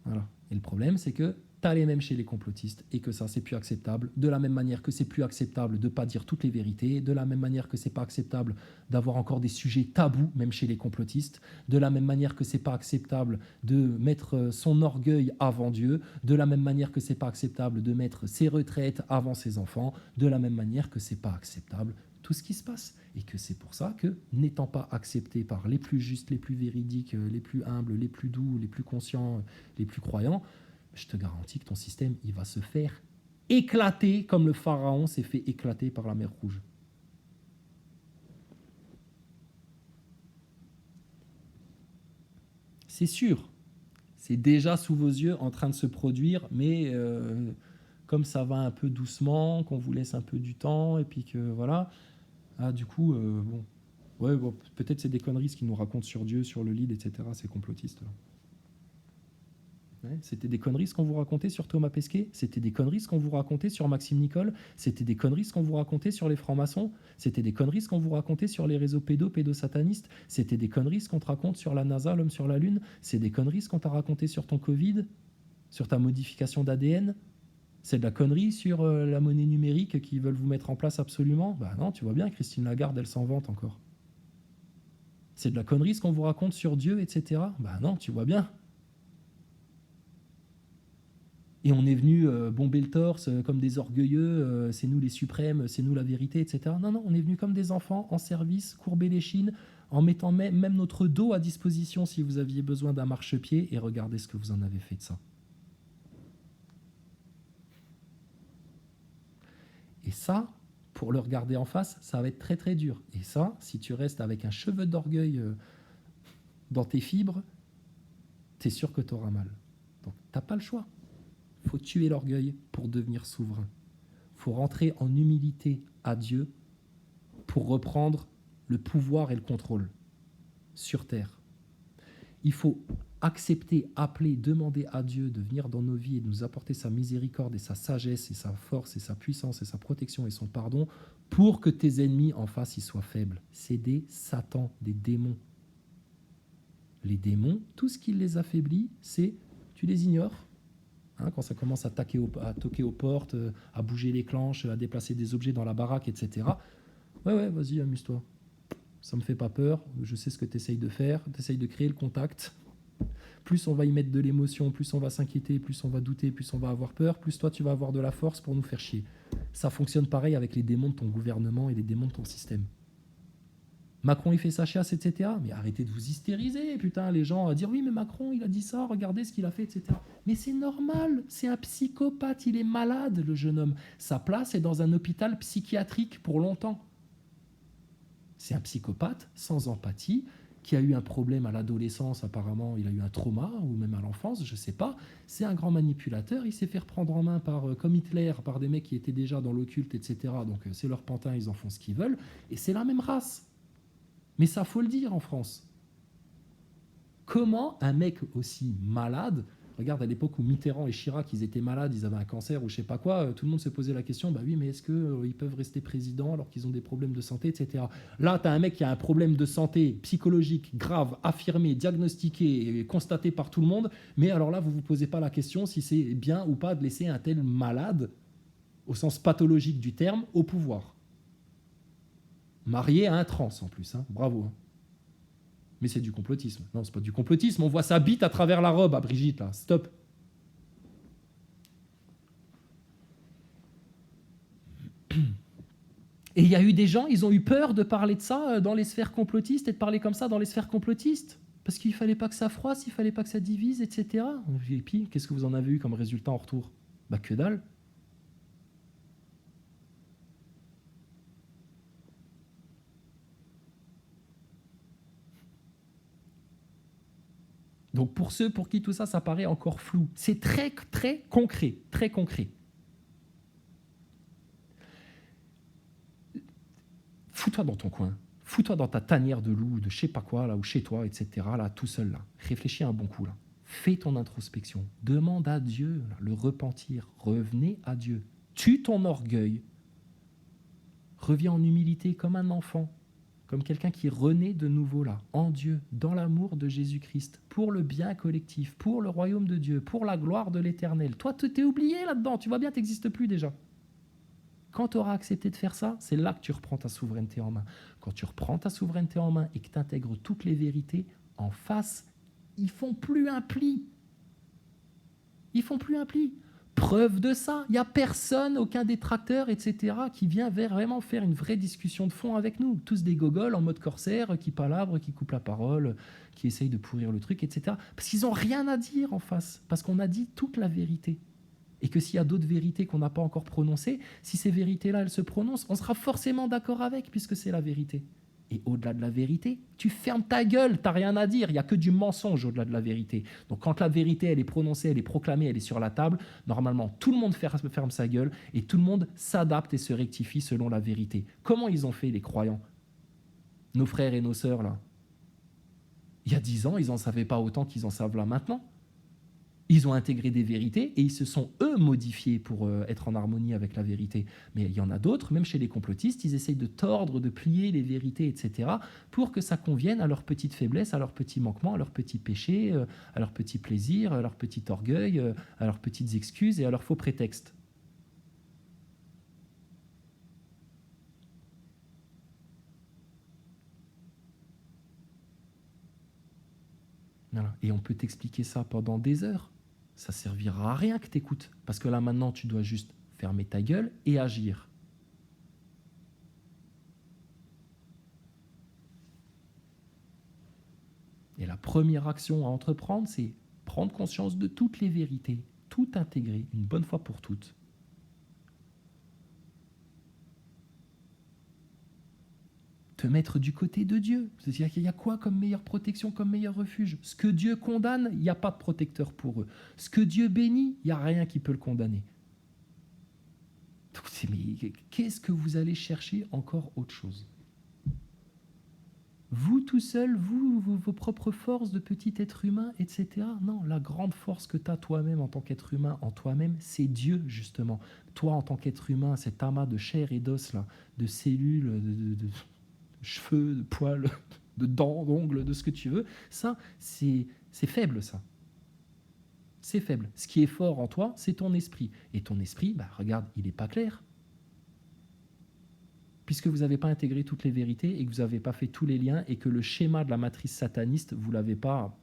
Voilà. Et le problème, c'est que t'as les mêmes chez les complotistes et que ça, c'est plus acceptable. De la même manière que c'est plus acceptable de ne pas dire toutes les vérités, de la même manière que c'est pas acceptable d'avoir encore des sujets tabous, même chez les complotistes, de la même manière que c'est pas acceptable de mettre son orgueil avant Dieu, de la même manière que c'est pas acceptable de mettre ses retraites avant ses enfants, de la même manière que c'est pas acceptable tout ce qui se passe. Et que c'est pour ça que, n'étant pas accepté par les plus justes, les plus véridiques, les plus humbles, les plus doux, les plus conscients, les plus croyants, je te garantis que ton système, il va se faire éclater comme le pharaon s'est fait éclater par la mer Rouge. C'est sûr. C'est déjà sous vos yeux en train de se produire, mais comme ça va un peu doucement, qu'on vous laisse un peu du temps, et puis que voilà... Ah, du coup, bon. Ouais, bon, peut-être c'est des conneries ce qu'ils nous racontent sur Dieu, sur le lead, etc., ces complotistes. Ouais, c'était des conneries ce qu'on vous racontait sur Thomas Pesquet, c'était des conneries ce qu'on vous racontait sur Maxime Nicole, c'était des conneries ce qu'on vous racontait sur les francs-maçons, c'était des conneries ce qu'on vous racontait sur les réseaux pédosatanistes, c'était des conneries ce qu'on te raconte sur la NASA, l'homme sur la Lune, c'est des conneries ce qu'on t'a raconté sur ton Covid, sur ta modification d'ADN. C'est de la connerie sur la monnaie numérique qu'ils veulent vous mettre en place absolument. Bah non, tu vois bien, Christine Lagarde, elle s'en vante encore. C'est de la connerie ce qu'on vous raconte sur Dieu, etc. Bah non, tu vois bien. Et on est venu bomber le torse comme des orgueilleux, c'est nous les suprêmes, c'est nous la vérité, etc. Non, non, on est venu comme des enfants, en service, courber les chines, en mettant même notre dos à disposition si vous aviez besoin d'un marchepied, et regardez ce que vous en avez fait de ça. Et ça, pour le regarder en face, ça va être très très dur. Et ça, si tu restes avec un cheveu d'orgueil dans tes fibres, t'es sûr que t'auras mal. Donc t'as pas le choix. Faut tuer l'orgueil pour devenir souverain. Faut rentrer en humilité à Dieu pour reprendre le pouvoir et le contrôle sur terre. Il faut accepter, appeler, demander à Dieu de venir dans nos vies et de nous apporter sa miséricorde et sa sagesse et sa force et sa puissance et sa protection et son pardon pour que tes ennemis en face ils soient faibles. C'est des satans, des démons. Les démons, tout ce qui les affaiblit, c'est tu les ignores. Quand ça commence à toquer aux portes, à bouger les clenches, à déplacer des objets dans la baraque, etc. Ouais, vas-y, amuse-toi. Ça me fait pas peur, je sais ce que tu essayes de faire, tu essayes de créer le contact. Plus on va y mettre de l'émotion, plus on va s'inquiéter, plus on va douter, plus on va avoir peur, plus toi tu vas avoir de la force pour nous faire chier. Ça fonctionne pareil avec les démons de ton gouvernement et les démons de ton système. Macron il fait sa chasse, etc. Mais arrêtez de vous hystériser, putain, les gens à dire oui mais Macron il a dit ça, regardez ce qu'il a fait, etc. Mais c'est normal, c'est un psychopathe, il est malade le jeune homme. Sa place est dans un hôpital psychiatrique pour longtemps. C'est un psychopathe sans empathie, qui a eu un problème à l'adolescence, apparemment, il a eu un trauma, ou même à l'enfance, je ne sais pas. C'est un grand manipulateur, il s'est fait reprendre en main comme Hitler, par des mecs qui étaient déjà dans l'occulte, etc. Donc c'est leur pantin, ils en font ce qu'ils veulent, et c'est la même race. Mais ça, faut le dire en France. Comment un mec aussi malade, regarde à l'époque où Mitterrand et Chirac, ils étaient malades, ils avaient un cancer ou je sais pas quoi, tout le monde se posait la question, bah oui, mais est-ce qu'ils peuvent rester présidents alors qu'ils ont des problèmes de santé, etc. Là, tu as un mec qui a un problème de santé psychologique grave, affirmé, diagnostiqué et constaté par tout le monde, mais alors là, vous vous posez pas la question si c'est bien ou pas de laisser un tel malade, au sens pathologique du terme, au pouvoir. Marié à un trans en plus, hein. Bravo. Hein. Mais c'est du complotisme. Non, c'est pas du complotisme. On voit sa bite à travers la robe à Brigitte, là. Stop. Et il y a eu des gens, ils ont eu peur de parler de ça dans les sphères complotistes et de parler comme ça dans les sphères complotistes. Parce qu'il ne fallait pas que ça froisse, il ne fallait pas que ça divise, etc. Et puis, qu'est-ce que vous en avez eu comme résultat en retour ? Bah que dalle. Donc pour ceux pour qui tout ça, ça paraît encore flou, c'est très, très concret, très concret. Fous-toi dans ton coin, fous-toi dans ta tanière de loup, de je sais pas quoi, là, ou chez toi, etc., là, tout seul, là. Réfléchis un bon coup, là. Fais ton introspection, demande à Dieu, là, le repentir, revenez à Dieu. Tue ton orgueil, reviens en humilité comme un enfant, comme quelqu'un qui renaît de nouveau là, en Dieu, dans l'amour de Jésus-Christ, pour le bien collectif, pour le royaume de Dieu, pour la gloire de l'Éternel. Toi, tu t'es oublié là-dedans, tu vois bien, tu n'existes plus déjà. Quand tu auras accepté de faire ça, c'est là que tu reprends ta souveraineté en main. Quand tu reprends ta souveraineté en main et que tu intègres toutes les vérités, en face, ils font plus un pli. Ils font plus un pli. Preuve de ça, il n'y a personne, aucun détracteur, etc., qui vient vraiment faire une vraie discussion de fond avec nous. Tous des gogoles en mode corsaire, qui palabrent, qui coupent la parole, qui essayent de pourrir le truc, etc. Parce qu'ils n'ont rien à dire en face, parce qu'on a dit toute la vérité. Et que s'il y a d'autres vérités qu'on n'a pas encore prononcées, si ces vérités-là, elles se prononcent, on sera forcément d'accord avec, puisque c'est la vérité. Et au-delà de la vérité, tu fermes ta gueule, t'as rien à dire, il n'y a que du mensonge au-delà de la vérité. Donc quand la vérité, elle est prononcée, elle est proclamée, elle est sur la table, normalement, tout le monde ferme sa gueule et tout le monde s'adapte et se rectifie selon la vérité. Comment ils ont fait, les croyants ? Nos frères et nos sœurs, là. Il y a 10 ans, ils n'en savaient pas autant qu'ils en savent là maintenant. Ils ont intégré des vérités et ils se sont, eux, modifiés pour être en harmonie avec la vérité. Mais il y en a d'autres, même chez les complotistes, ils essayent de tordre, de plier les vérités, etc., pour que ça convienne à leurs petites faiblesses, à leurs petits manquements, à leurs petits péchés, à leurs petits plaisirs, à leur petit orgueil, à leurs petites excuses et à leurs faux prétextes. Voilà. Et on peut t'expliquer ça pendant des heures. Ça servira à rien que t'écoutes. Parce que là, maintenant, tu dois juste fermer ta gueule et agir. Et la première action à entreprendre, c'est prendre conscience de toutes les vérités, tout intégrer, une bonne fois pour toutes. Te mettre du côté de Dieu. C'est-à-dire qu'il y a quoi comme meilleure protection, comme meilleur refuge ? Ce que Dieu condamne, il n'y a pas de protecteur pour eux. Ce que Dieu bénit, il n'y a rien qui peut le condamner. Donc, mais qu'est-ce que vous allez chercher encore autre chose ? Vous tout seul, vos propres forces de petit être humain, etc. Non, la grande force que tu as toi-même en tant qu'être humain, en toi-même, c'est Dieu, justement. Toi, en tant qu'être humain, cet amas de chair et d'os, là, de cellules, de cheveux, de poils, de dents, d'ongles, de ce que tu veux, ça, c'est faible, ça. C'est faible. Ce qui est fort en toi, c'est ton esprit. Et ton esprit, bah, regarde, il n'est pas clair. Puisque vous n'avez pas intégré toutes les vérités et que vous n'avez pas fait tous les liens et que le schéma de la matrice sataniste, vous ne l'avez pas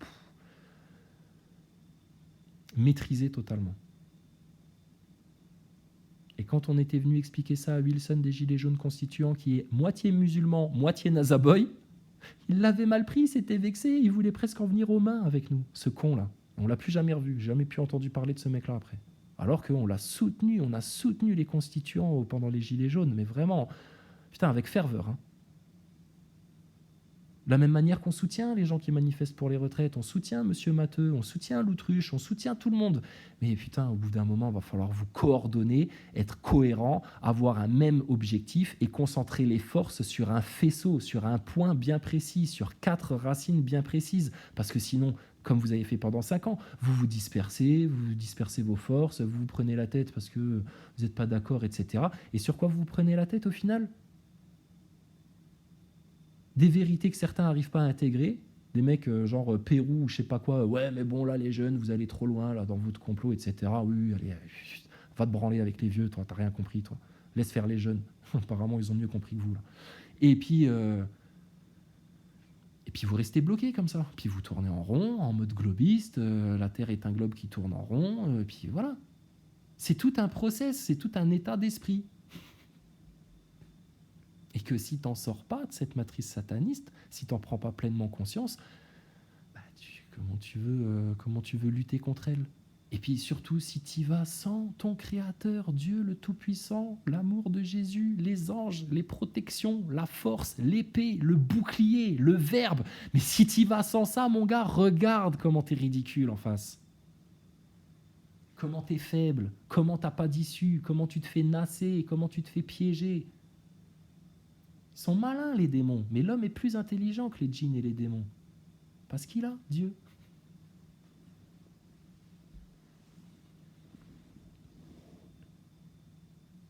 maîtrisé totalement. Et quand on était venu expliquer ça à Wilson des Gilets jaunes constituants, qui est moitié musulman, moitié nazaboy, il l'avait mal pris, il s'était vexé, il voulait presque en venir aux mains avec nous, ce con-là. On l'a plus jamais revu, jamais pu entendu parler de ce mec-là après. Alors qu'on l'a soutenu, on a soutenu les constituants pendant les Gilets jaunes, mais vraiment, putain, avec ferveur. Hein. De la même manière qu'on soutient les gens qui manifestent pour les retraites, on soutient Monsieur Matteux, on soutient l'Autruche, on soutient tout le monde. Mais putain, au bout d'un moment, il va falloir vous coordonner, être cohérent, avoir un même objectif et concentrer les forces sur un faisceau, sur un point bien précis, sur 4 racines bien précises. Parce que sinon, comme vous avez fait pendant 5 ans, vous dispersez vos forces, vous vous prenez la tête parce que vous n'êtes pas d'accord, etc. Et sur quoi vous vous prenez la tête au final ? Des vérités que certains n'arrivent pas à intégrer, des mecs genre Pérou ou je sais pas quoi, ouais mais bon là les jeunes vous allez trop loin là dans votre complot, etc. Oui allez, va te branler avec les vieux, toi t'as rien compris, toi laisse faire les jeunes. Apparemment ils ont mieux compris que vous là. Et puis vous restez bloqué comme ça, puis vous tournez en rond en mode globiste, la Terre est un globe qui tourne en rond, puis voilà. C'est tout un process, c'est tout un état d'esprit. Et que si tu n'en sors pas de cette matrice sataniste, si tu n'en prends pas pleinement conscience, bah comment tu veux lutter contre elle ? Et puis surtout, si tu y vas sans ton Créateur, Dieu le Tout-Puissant, l'amour de Jésus, les anges, les protections, la force, l'épée, le bouclier, le verbe. Mais si tu y vas sans ça, mon gars, regarde comment tu es ridicule en face. Comment tu es faible, comment tu n'as pas d'issue, comment tu te fais nasser, comment tu te fais piéger. Ils sont malins, les démons. Mais l'homme est plus intelligent que les djinns et les démons. Parce qu'il a Dieu.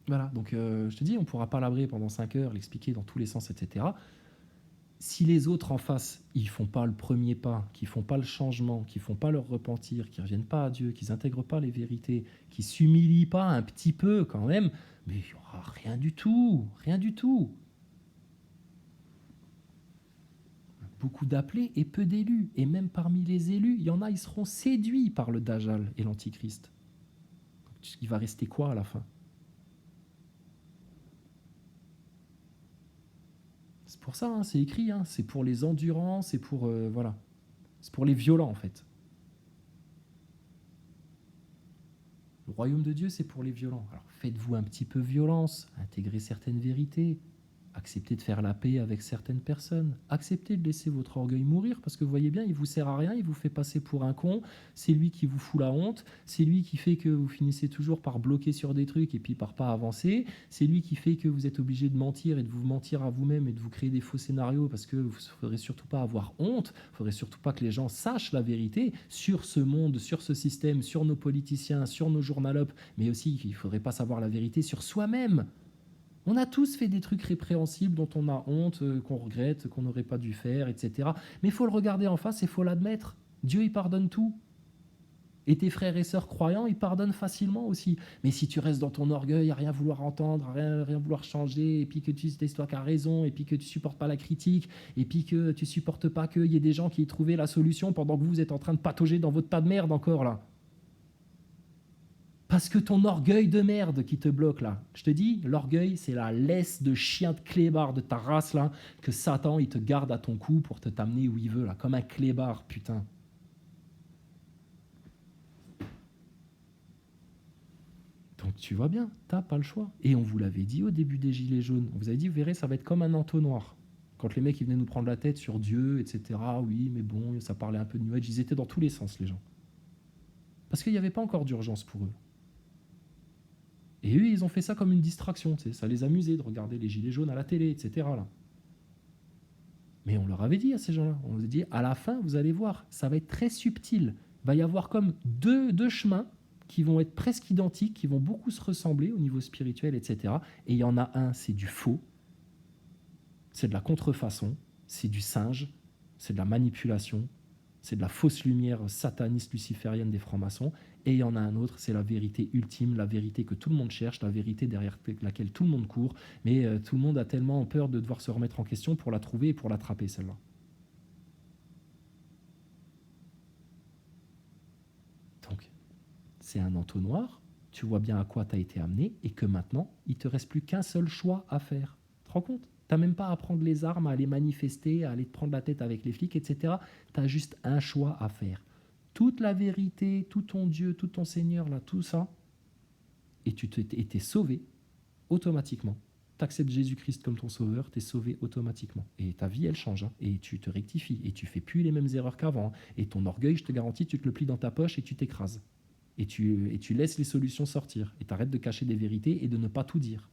Voilà, donc je te dis, on pourra palabrer pendant 5 heures, l'expliquer dans tous les sens, etc. Si les autres en face, ils font pas le premier pas, qu'ils font pas le changement, qu'ils font pas leur repentir, qu'ils reviennent pas à Dieu, qu'ils intègrent pas les vérités, qu'ils s'humilient pas un petit peu quand même, mais il n'y aura rien du tout, rien du tout. Beaucoup d'appelés et peu d'élus. Et même parmi les élus, il y en a, ils seront séduits par le Dajjal et l'Antichrist. Il va rester quoi à la fin ? C'est pour ça, hein, c'est écrit, hein, c'est pour les endurants, c'est pour voilà, c'est pour les violents en fait. Le royaume de Dieu, c'est pour les violents. Alors faites-vous un petit peu violence, intégrez certaines vérités, acceptez de faire la paix avec certaines personnes, acceptez de laisser votre orgueil mourir, parce que vous voyez bien, il vous sert à rien, il vous fait passer pour un con, c'est lui qui vous fout la honte, c'est lui qui fait que vous finissez toujours par bloquer sur des trucs et puis par pas avancer, c'est lui qui fait que vous êtes obligé de mentir et de vous mentir à vous-même et de vous créer des faux scénarios, parce que vous ne faudrait surtout pas avoir honte, il ne faudrait surtout pas que les gens sachent la vérité sur ce monde, sur ce système, sur nos politiciens, sur nos journalopes, mais aussi il ne faudrait pas savoir la vérité sur soi-même. On a tous fait des trucs répréhensibles dont on a honte, qu'on regrette, qu'on n'aurait pas dû faire, etc. Mais il faut le regarder en face et il faut l'admettre. Dieu, il pardonne tout. Et tes frères et sœurs croyants, ils pardonnent facilement aussi. Mais si tu restes dans ton orgueil, à rien vouloir entendre, à rien vouloir changer, et puis que tu sais toi qui as raison, et puis que tu supportes pas la critique, et puis que tu supportes pas qu'il y ait des gens qui aient trouvé la solution pendant que vous êtes en train de patauger dans votre tas de merde encore là. Parce que ton orgueil de merde qui te bloque là. Je te dis, l'orgueil, c'est la laisse de chien de clébard de ta race là, que Satan, il te garde à ton cou pour te t'amener où il veut là, comme un clébard, putain. Donc tu vois bien, t'as pas le choix. Et on vous l'avait dit au début des Gilets jaunes. On vous avait dit, vous verrez, ça va être comme un entonnoir. Quand les mecs ils venaient nous prendre la tête sur Dieu, etc. Oui, mais bon, ça parlait un peu de New Age. Ils étaient dans tous les sens, les gens. Parce qu'il n'y avait pas encore d'urgence pour eux. Et eux, ils ont fait ça comme une distraction, ça les amusait de regarder les gilets jaunes à la télé, etc. Là. Mais on leur avait dit à ces gens-là, on leur a dit, à la fin, vous allez voir, ça va être très subtil. Il va y avoir comme deux chemins qui vont être presque identiques, qui vont beaucoup se ressembler au niveau spirituel, etc. Et il y en a un, c'est du faux, c'est de la contrefaçon, c'est du singe, c'est de la manipulation, c'est de la fausse lumière sataniste luciférienne des francs-maçons. Et il y en a un autre, c'est la vérité ultime, la vérité que tout le monde cherche, la vérité derrière laquelle tout le monde court, mais tout le monde a tellement peur de devoir se remettre en question pour la trouver et pour l'attraper, celle-là. Donc, c'est un entonnoir, tu vois bien à quoi tu as été amené, et que maintenant, il ne te reste plus qu'un seul choix à faire. Tu te rends compte ? Tu n'as même pas à prendre les armes, à aller manifester, à aller te prendre la tête avec les flics, etc. Tu as juste un choix à faire. Toute la vérité, tout ton Dieu, tout ton Seigneur, là, tout ça, et tu t'es sauvé automatiquement. Tu acceptes Jésus-Christ comme ton sauveur, tu es sauvé automatiquement. Et ta vie, elle change. Hein, et tu te rectifies. Et tu fais plus les mêmes erreurs qu'avant. Hein, et ton orgueil, je te garantis, tu te le plies dans ta poche et tu t'écrases. Et tu laisses les solutions sortir. Et tu arrêtes de cacher des vérités et de ne pas tout dire.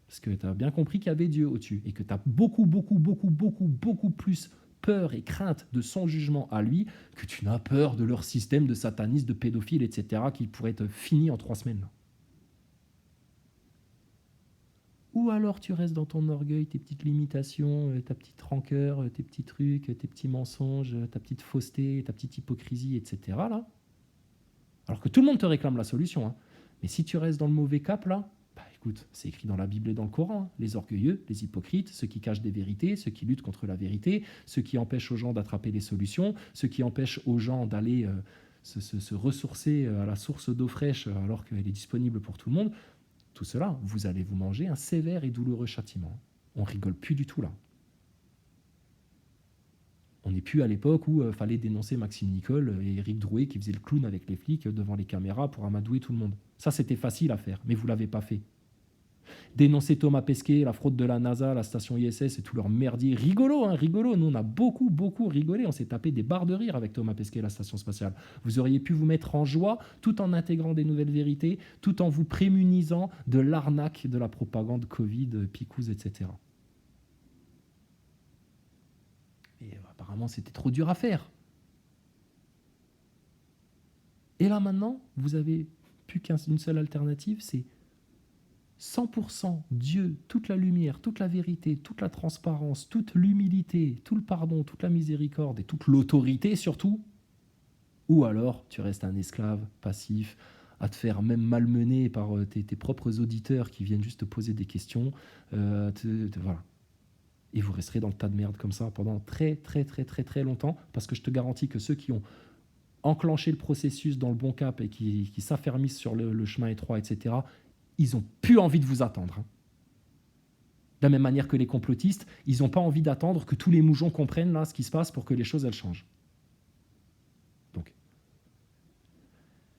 Parce que tu as bien compris qu'il y avait Dieu au-dessus. Et que tu as beaucoup plus peur et crainte de son jugement à lui que tu n'as peur de leur système de satanistes, de pédophiles, etc. qui pourrait être fini en 3 semaines. Ou alors tu restes dans ton orgueil, tes petites limitations, ta petite rancœur, tes petits trucs, tes petits mensonges, ta petite fausseté, ta petite hypocrisie, etc. Là. Alors que tout le monde te réclame la solution. Hein. Mais si tu restes dans le mauvais cap, là, bah écoute, c'est écrit dans la Bible et dans le Coran. Hein. Les orgueilleux, les hypocrites, ceux qui cachent des vérités, ceux qui luttent contre la vérité, ceux qui empêchent aux gens d'attraper les solutions, ceux qui empêchent aux gens d'aller se ressourcer à la source d'eau fraîche alors qu'elle est disponible pour tout le monde. Tout cela, vous allez vous manger un sévère et douloureux châtiment. On rigole plus du tout là. On n'est plus à l'époque où fallait dénoncer Maxime Nicole et Éric Drouet qui faisait le clown avec les flics devant les caméras pour amadouer tout le monde. Ça, c'était facile à faire, mais vous ne l'avez pas fait. Dénoncer Thomas Pesquet, la fraude de la NASA, la station ISS et tout leur merdier. Rigolo, hein, rigolo. Nous, on a beaucoup rigolé. On s'est tapé des barres de rire avec Thomas Pesquet et la station spatiale. Vous auriez pu vous mettre en joie tout en intégrant des nouvelles vérités, tout en vous prémunisant de l'arnaque de la propagande Covid, Picouz, etc. Et apparemment, c'était trop dur à faire. Et là, maintenant, vous avez plus qu'une seule alternative, c'est 100% Dieu, toute la lumière, toute la vérité, toute la transparence, toute l'humilité, tout le pardon, toute la miséricorde et toute l'autorité surtout. Ou alors tu restes un esclave passif, à te faire même malmener par tes propres auditeurs qui viennent juste te poser des questions. Voilà. Et vous resterez dans le tas de merde comme ça pendant très longtemps, parce que je te garantis que ceux qui ont enclenché le processus dans le bon cap et qui s'affermissent sur le chemin étroit, etc., ils n'ont plus envie de vous attendre. De la même manière que les complotistes, ils n'ont pas envie d'attendre que tous les moujons comprennent là ce qui se passe pour que les choses elles changent. Donc,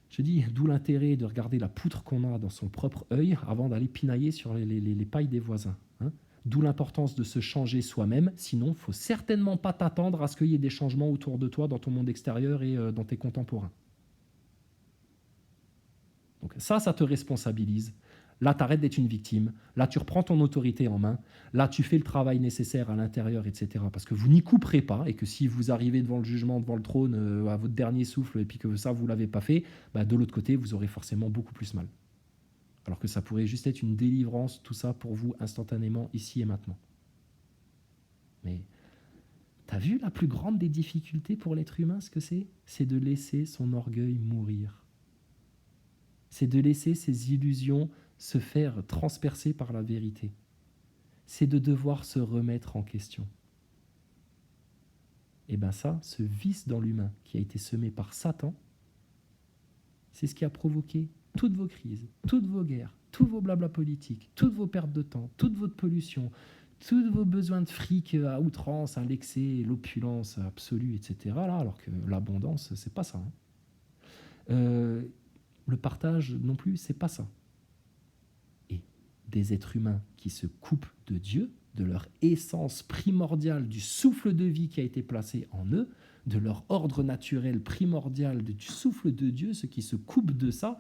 je dis, d'où l'intérêt de regarder la poutre qu'on a dans son propre œil avant d'aller pinailler sur les pailles des voisins. Hein. D'où l'importance de se changer soi-même, sinon il ne faut certainement pas t'attendre à ce qu'il y ait des changements autour de toi dans ton monde extérieur et dans tes contemporains. Donc ça te responsabilise. Là, tu arrêtes d'être une victime. Là, tu reprends ton autorité en main. Là, tu fais le travail nécessaire à l'intérieur, etc. Parce que vous n'y couperez pas et que si vous arrivez devant le jugement, devant le trône, à votre dernier souffle et puis que ça, vous ne l'avez pas fait, bah, de l'autre côté, vous aurez forcément beaucoup plus mal. Alors que ça pourrait juste être une délivrance, tout ça pour vous instantanément, ici et maintenant. Mais tu as vu la plus grande des difficultés pour l'être humain, ce que c'est ? C'est de laisser son orgueil mourir. C'est de laisser ses illusions se faire transpercer par la vérité. C'est de devoir se remettre en question. Et bien ça, ce vice dans l'humain qui a été semé par Satan, c'est ce qui a provoqué toutes vos crises, toutes vos guerres, tous vos blabla politiques, toutes vos pertes de temps, toute votre pollution, tous vos besoins de fric à outrance, à l'excès, l'opulence absolue, etc. Là, alors que l'abondance, c'est pas ça. Hein. Le partage non plus, c'est pas ça. Et des êtres humains qui se coupent de Dieu, de leur essence primordiale, du souffle de vie qui a été placé en eux, de leur ordre naturel primordial, du souffle de Dieu, ceux qui se coupent de ça,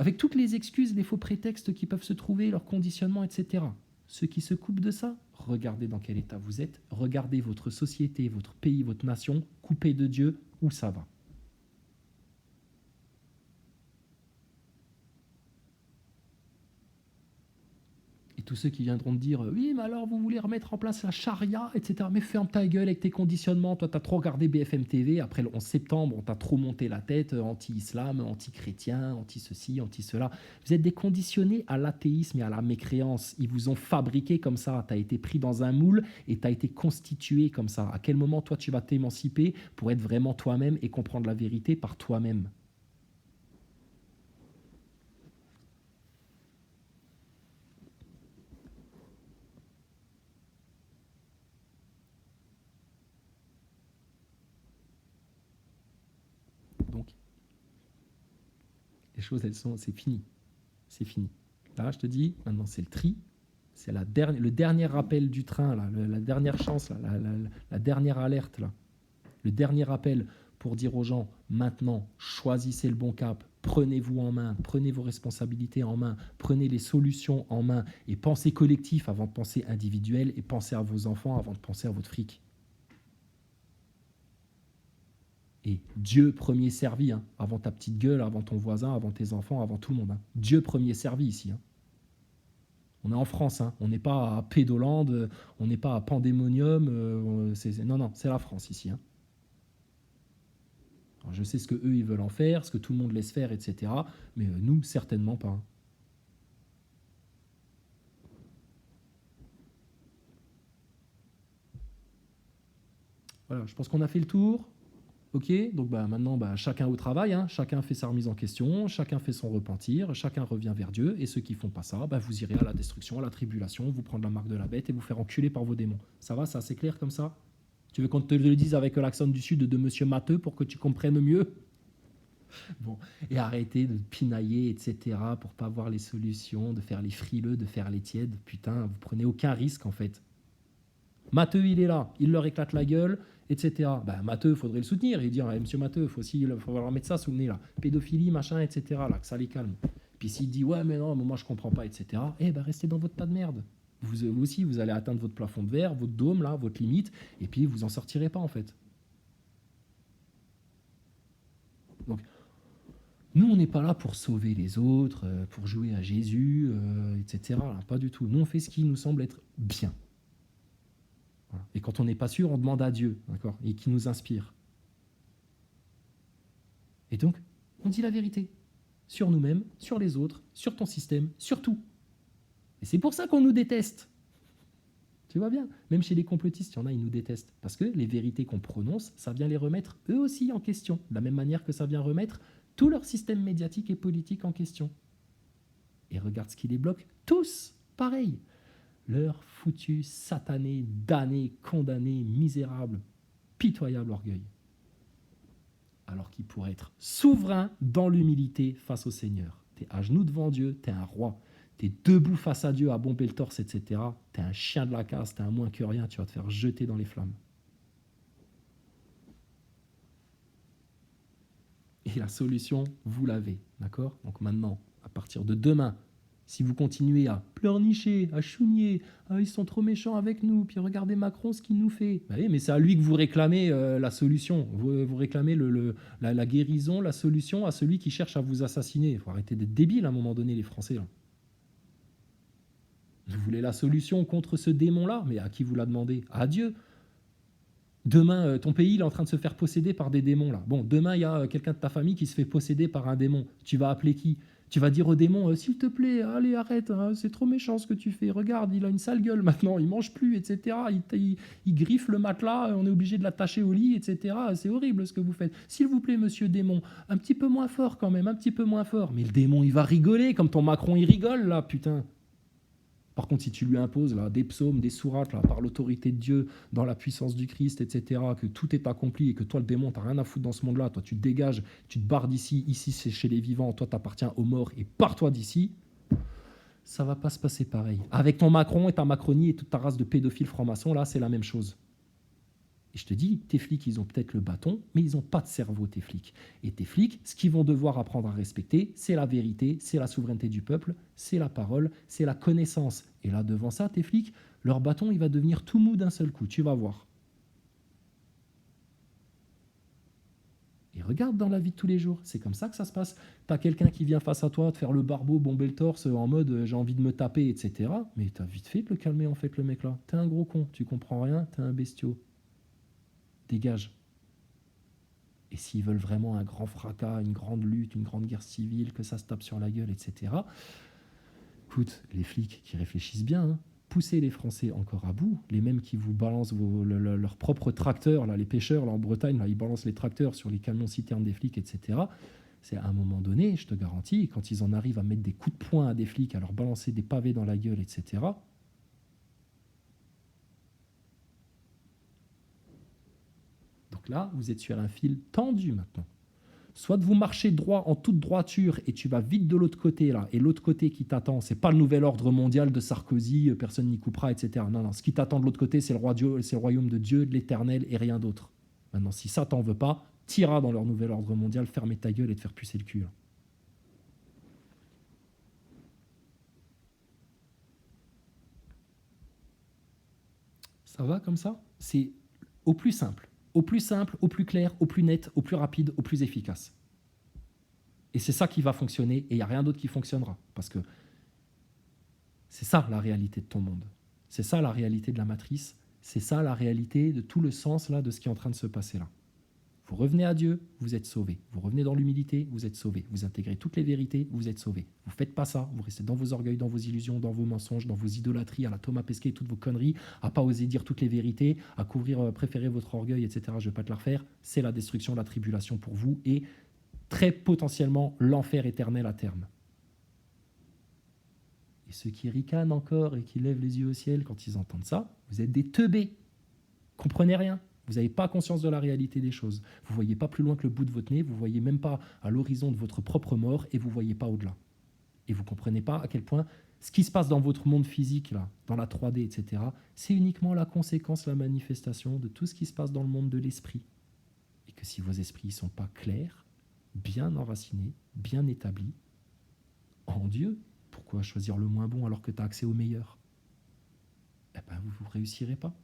avec toutes les excuses, les faux prétextes qui peuvent se trouver, leur conditionnement, etc. Ceux qui se coupent de ça, regardez dans quel état vous êtes, regardez votre société, votre pays, votre nation, coupés de Dieu, où ça va. Et tous ceux qui viendront te dire « Oui, mais alors vous voulez remettre en place la charia, etc. » Mais ferme ta gueule avec tes conditionnements. Toi, tu as trop regardé BFM TV. Après le 11 septembre, on t'a trop monté la tête. Anti-islam, anti-chrétien, anti-ceci, anti-cela. Vous êtes des conditionnés à l'athéisme et à la mécréance. Ils vous ont fabriqué comme ça. Tu as été pris dans un moule et tu as été constitué comme ça. À quel moment, toi, tu vas t'émanciper pour être vraiment toi-même et comprendre la vérité par toi-même? Donc, les choses, c'est fini. C'est fini. Là, je te dis, maintenant, c'est le tri. C'est le dernier rappel du train, là, la dernière chance, là, la dernière alerte, là. Le dernier appel pour dire aux gens, maintenant, choisissez le bon cap, prenez-vous en main, prenez vos responsabilités en main, prenez les solutions en main et pensez collectif avant de penser individuel et pensez à vos enfants avant de penser à votre fric. Et Dieu premier servi, hein, avant ta petite gueule, avant ton voisin, avant tes enfants, avant tout le monde. Hein. Dieu premier servi ici. Hein. On est en France, hein. On n'est pas à Pédoland, on n'est pas à Pandémonium. Non, c'est la France ici. Hein. Alors, je sais ce qu'eux, ils veulent en faire, ce que tout le monde laisse faire, etc. Mais nous, certainement pas. Hein. Voilà, je pense qu'on a fait le tour. Ok, donc maintenant, chacun au travail, hein, chacun fait sa remise en question, chacun fait son repentir, chacun revient vers Dieu, et ceux qui font pas ça, vous irez à la destruction, à la tribulation, vous prendre la marque de la bête et vous faire enculer par vos démons. Ça va, c'est assez clair comme ça? Tu veux qu'on te le dise avec l'accent du sud de Monsieur Matteux pour que tu comprennes mieux? Bon, et arrêtez de pinailler, etc., pour pas voir les solutions, de faire les frileux, de faire les tièdes. Putain, vous prenez aucun risque en fait. Matteux, il est là, il leur éclate la gueule, etc. Matteux, il faudrait le soutenir et dire, monsieur Matteux, il faut leur mettre ça sous le nez, là. Pédophilie, machin, etc., là, que ça les calme. Puis s'il dit, ouais, mais non, mais moi je comprends pas, etc., restez dans votre tas de merde. Vous aussi, vous allez atteindre votre plafond de verre, votre dôme, là, votre limite, et puis vous en sortirez pas, en fait. Donc, nous, on n'est pas là pour sauver les autres, pour jouer à Jésus, etc., là, pas du tout. Nous, on fait ce qui nous semble être bien. Voilà. Et quand on n'est pas sûr, on demande à Dieu, d'accord, et qui nous inspire. Et donc, on dit la vérité sur nous-mêmes, sur les autres, sur ton système, sur tout. Et c'est pour ça qu'on nous déteste. Tu vois bien, même chez les complotistes, il y en a, ils nous détestent. Parce que les vérités qu'on prononce, ça vient les remettre eux aussi en question. De la même manière que ça vient remettre tout leur système médiatique et politique en question. Et regarde ce qui les bloque, tous, pareil. Leur foutu, satané, damné, condamné, misérable, pitoyable orgueil. Alors qu'ils pourraient être souverains dans l'humilité face au Seigneur. T'es à genoux devant Dieu, t'es un roi. T'es debout face à Dieu à bomber le torse, etc. T'es un chien de la casse, t'es un moins que rien, tu vas te faire jeter dans les flammes. Et la solution, vous l'avez, d'accord? Donc maintenant, à partir de demain, si vous continuez à pleurnicher, à chougner, ils sont trop méchants avec nous, puis regardez Macron ce qu'il nous fait. Oui, mais c'est à lui que vous réclamez la solution. Vous réclamez la guérison, la solution à celui qui cherche à vous assassiner. Il faut arrêter d'être débile à un moment donné, les Français. Là. Vous voulez la solution contre ce démon-là? Mais à qui vous la demandez? À Dieu. Demain, ton pays il est en train de se faire posséder par des démons. Là. Bon, demain, il y a quelqu'un de ta famille qui se fait posséder par un démon. Tu vas appeler qui? Tu vas dire au démon, s'il te plaît, allez, arrête, hein, c'est trop méchant ce que tu fais. Regarde, il a une sale gueule maintenant, il mange plus, etc. Il griffe le matelas, on est obligé de l'attacher au lit, etc. C'est horrible ce que vous faites. S'il vous plaît, monsieur démon, un petit peu moins fort quand même, un petit peu moins fort. Mais le démon, il va rigoler, comme ton Macron, il rigole, là, putain. Par contre, si tu lui imposes là, des psaumes, des sourates, là, par l'autorité de Dieu, dans la puissance du Christ, etc., que tout est accompli et que toi, le démon, tu n'as rien à foutre dans ce monde-là, toi, tu te dégages, tu te barres d'ici, ici, c'est chez les vivants, toi, tu appartiens aux morts et pars-toi d'ici, ça va pas se passer pareil. Avec ton Macron et ta Macronie et toute ta race de pédophiles francs-maçons, là, c'est la même chose. Et je te dis, tes flics, ils ont peut-être le bâton, mais ils n'ont pas de cerveau, tes flics. Et tes flics, ce qu'ils vont devoir apprendre à respecter, c'est la vérité, c'est la souveraineté du peuple, c'est la parole, c'est la connaissance. Et là, devant ça, tes flics, leur bâton, il va devenir tout mou d'un seul coup, tu vas voir. Et regarde dans la vie de tous les jours, c'est comme ça que ça se passe. T'as quelqu'un qui vient face à toi te faire le barbeau, bomber le torse en mode j'ai envie de me taper, etc. Mais t'as vite fait de le calmer en fait, le mec là. T'es un gros con, tu comprends rien, t'es un bestiau. Dégage. Et s'ils veulent vraiment un grand fracas, une grande lutte, une grande guerre civile, que ça se tape sur la gueule, etc. Écoute, les flics qui réfléchissent bien, hein, poussez les Français encore à bout, les mêmes qui vous balancent leurs propres tracteurs, là, les pêcheurs là, en Bretagne, là, ils balancent les tracteurs sur les camions citernes des flics, etc. C'est à un moment donné, je te garantis, quand ils en arrivent à mettre des coups de poing à des flics, à leur balancer des pavés dans la gueule, etc. Donc là, vous êtes sur un fil tendu maintenant. Soit vous marchez droit en toute droiture et tu vas vite de l'autre côté là, et l'autre côté qui t'attend, c'est pas le nouvel ordre mondial de Sarkozy, personne n'y coupera, etc. Non, non, ce qui t'attend de l'autre côté, c'est le royaume de Dieu, de l'Éternel et rien d'autre. Maintenant, si ça t'en veut pas, t'iras dans leur nouvel ordre mondial, fermer ta gueule et te faire pucer le cul. Là. Ça va comme ça? C'est au plus simple. Au plus simple, au plus clair, au plus net, au plus rapide, au plus efficace. Et c'est ça qui va fonctionner et il n'y a rien d'autre qui fonctionnera. Parce que c'est ça la réalité de ton monde. C'est ça la réalité de la matrice. C'est ça la réalité de tout le sens là, de ce qui est en train de se passer là. Vous revenez à Dieu, vous êtes sauvés. Vous revenez dans l'humilité, vous êtes sauvés. Vous intégrez toutes les vérités, vous êtes sauvés. Vous ne faites pas ça, vous restez dans vos orgueils, dans vos illusions, dans vos mensonges, dans vos idolâtries, à la Thomas Pesquet, toutes vos conneries, à pas oser dire toutes les vérités, à préférer votre orgueil, etc. Je ne vais pas te la refaire. C'est la destruction, la tribulation pour vous et très potentiellement l'enfer éternel à terme. Et ceux qui ricanent encore et qui lèvent les yeux au ciel quand ils entendent ça, vous êtes des teubés. Comprenez rien. Vous n'avez pas conscience de la réalité des choses. Vous ne voyez pas plus loin que le bout de votre nez, vous ne voyez même pas à l'horizon de votre propre mort et vous ne voyez pas au-delà. Et vous ne comprenez pas à quel point ce qui se passe dans votre monde physique, là, dans la 3D, etc., c'est uniquement la conséquence, la manifestation de tout ce qui se passe dans le monde de l'esprit. Et que si vos esprits ne sont pas clairs, bien enracinés, bien établis, en Dieu, pourquoi choisir le moins bon alors que tu as accès au meilleur? Eh bien, vous ne réussirez pas.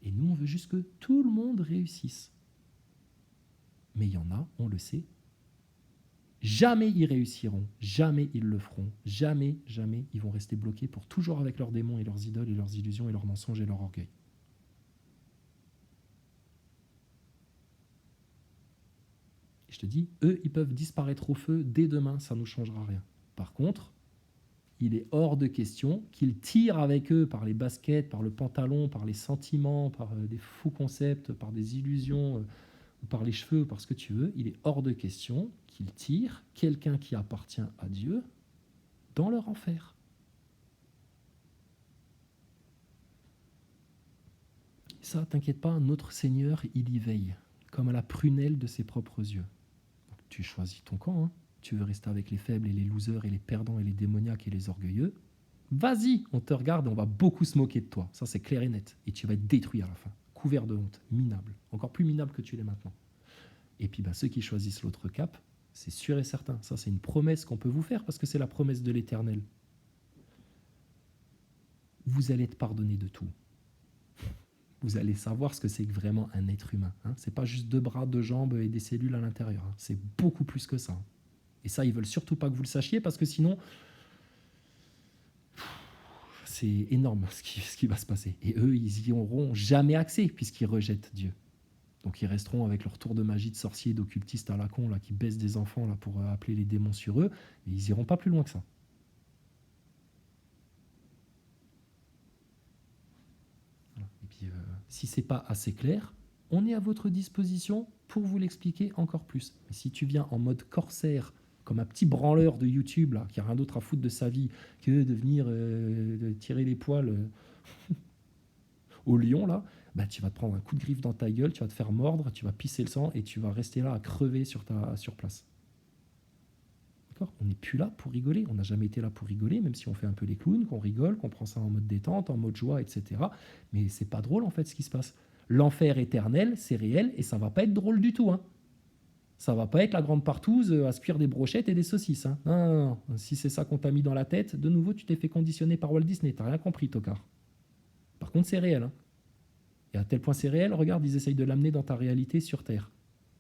Et nous, on veut juste que tout le monde réussisse. Mais il y en a, on le sait, jamais ils réussiront, jamais ils le feront, jamais, jamais ils vont rester bloqués pour toujours avec leurs démons et leurs idoles et leurs illusions et leurs mensonges et leur orgueil. Et je te dis, eux, ils peuvent disparaître au feu dès demain, ça ne nous changera rien. Par contre, il est hors de question qu'ils tirent avec eux par les baskets, par le pantalon, par les sentiments, par des faux concepts, par des illusions, ou par les cheveux, ou par ce que tu veux. Il est hors de question qu'ils tirent quelqu'un qui appartient à Dieu dans leur enfer. Et ça, t'inquiète pas, notre Seigneur, il y veille, comme à la prunelle de ses propres yeux. Donc, tu choisis ton camp, hein. Tu veux rester avec les faibles et les losers et les perdants et les démoniaques et les orgueilleux, vas-y, on te regarde et on va beaucoup se moquer de toi. Ça, c'est clair et net. Et tu vas être détruit à la fin, couvert de honte, minable. Encore plus minable que tu l'es maintenant. Et puis, ceux qui choisissent l'autre cap, c'est sûr et certain. Ça, c'est une promesse qu'on peut vous faire parce que c'est la promesse de l'Éternel. Vous allez être pardonné de tout. Vous allez savoir ce que c'est que vraiment un être humain. Hein. Ce n'est pas juste 2 bras, 2 jambes et des cellules à l'intérieur. Hein. C'est beaucoup plus que ça. Et ça, ils veulent surtout pas que vous le sachiez parce que sinon, c'est énorme ce qui va se passer. Et eux, ils y auront jamais accès puisqu'ils rejettent Dieu. Donc ils resteront avec leur tour de magie de sorciers, d'occultistes à la con là, qui baissent des enfants là, pour appeler les démons sur eux. Et ils iront pas plus loin que ça. Voilà. Et puis, si c'est pas assez clair, on est à votre disposition pour vous l'expliquer encore plus. Mais si tu viens en mode corsaire, comme un petit branleur de YouTube, là, qui n'a rien d'autre à foutre de sa vie que de venir de tirer les poils au lion, là, bah, tu vas te prendre un coup de griffe dans ta gueule, tu vas te faire mordre, tu vas pisser le sang et tu vas rester là à crever sur place. D'accord ? On n'est plus là pour rigoler. On n'a jamais été là pour rigoler, même si on fait un peu les clowns, qu'on rigole, qu'on prend ça en mode détente, en mode joie, etc. Mais c'est pas drôle, en fait, ce qui se passe. L'enfer éternel, c'est réel et ça va pas être drôle du tout. Hein. Ça va pas être la grande partouze à se cuire des brochettes et des saucisses. Hein. Non, non, non. Si c'est ça qu'on t'a mis dans la tête, de nouveau, tu t'es fait conditionner par Walt Disney. T'as rien compris, tocard. Par contre, c'est réel. Hein. Et à tel point c'est réel, regarde, ils essayent de l'amener dans ta réalité sur Terre.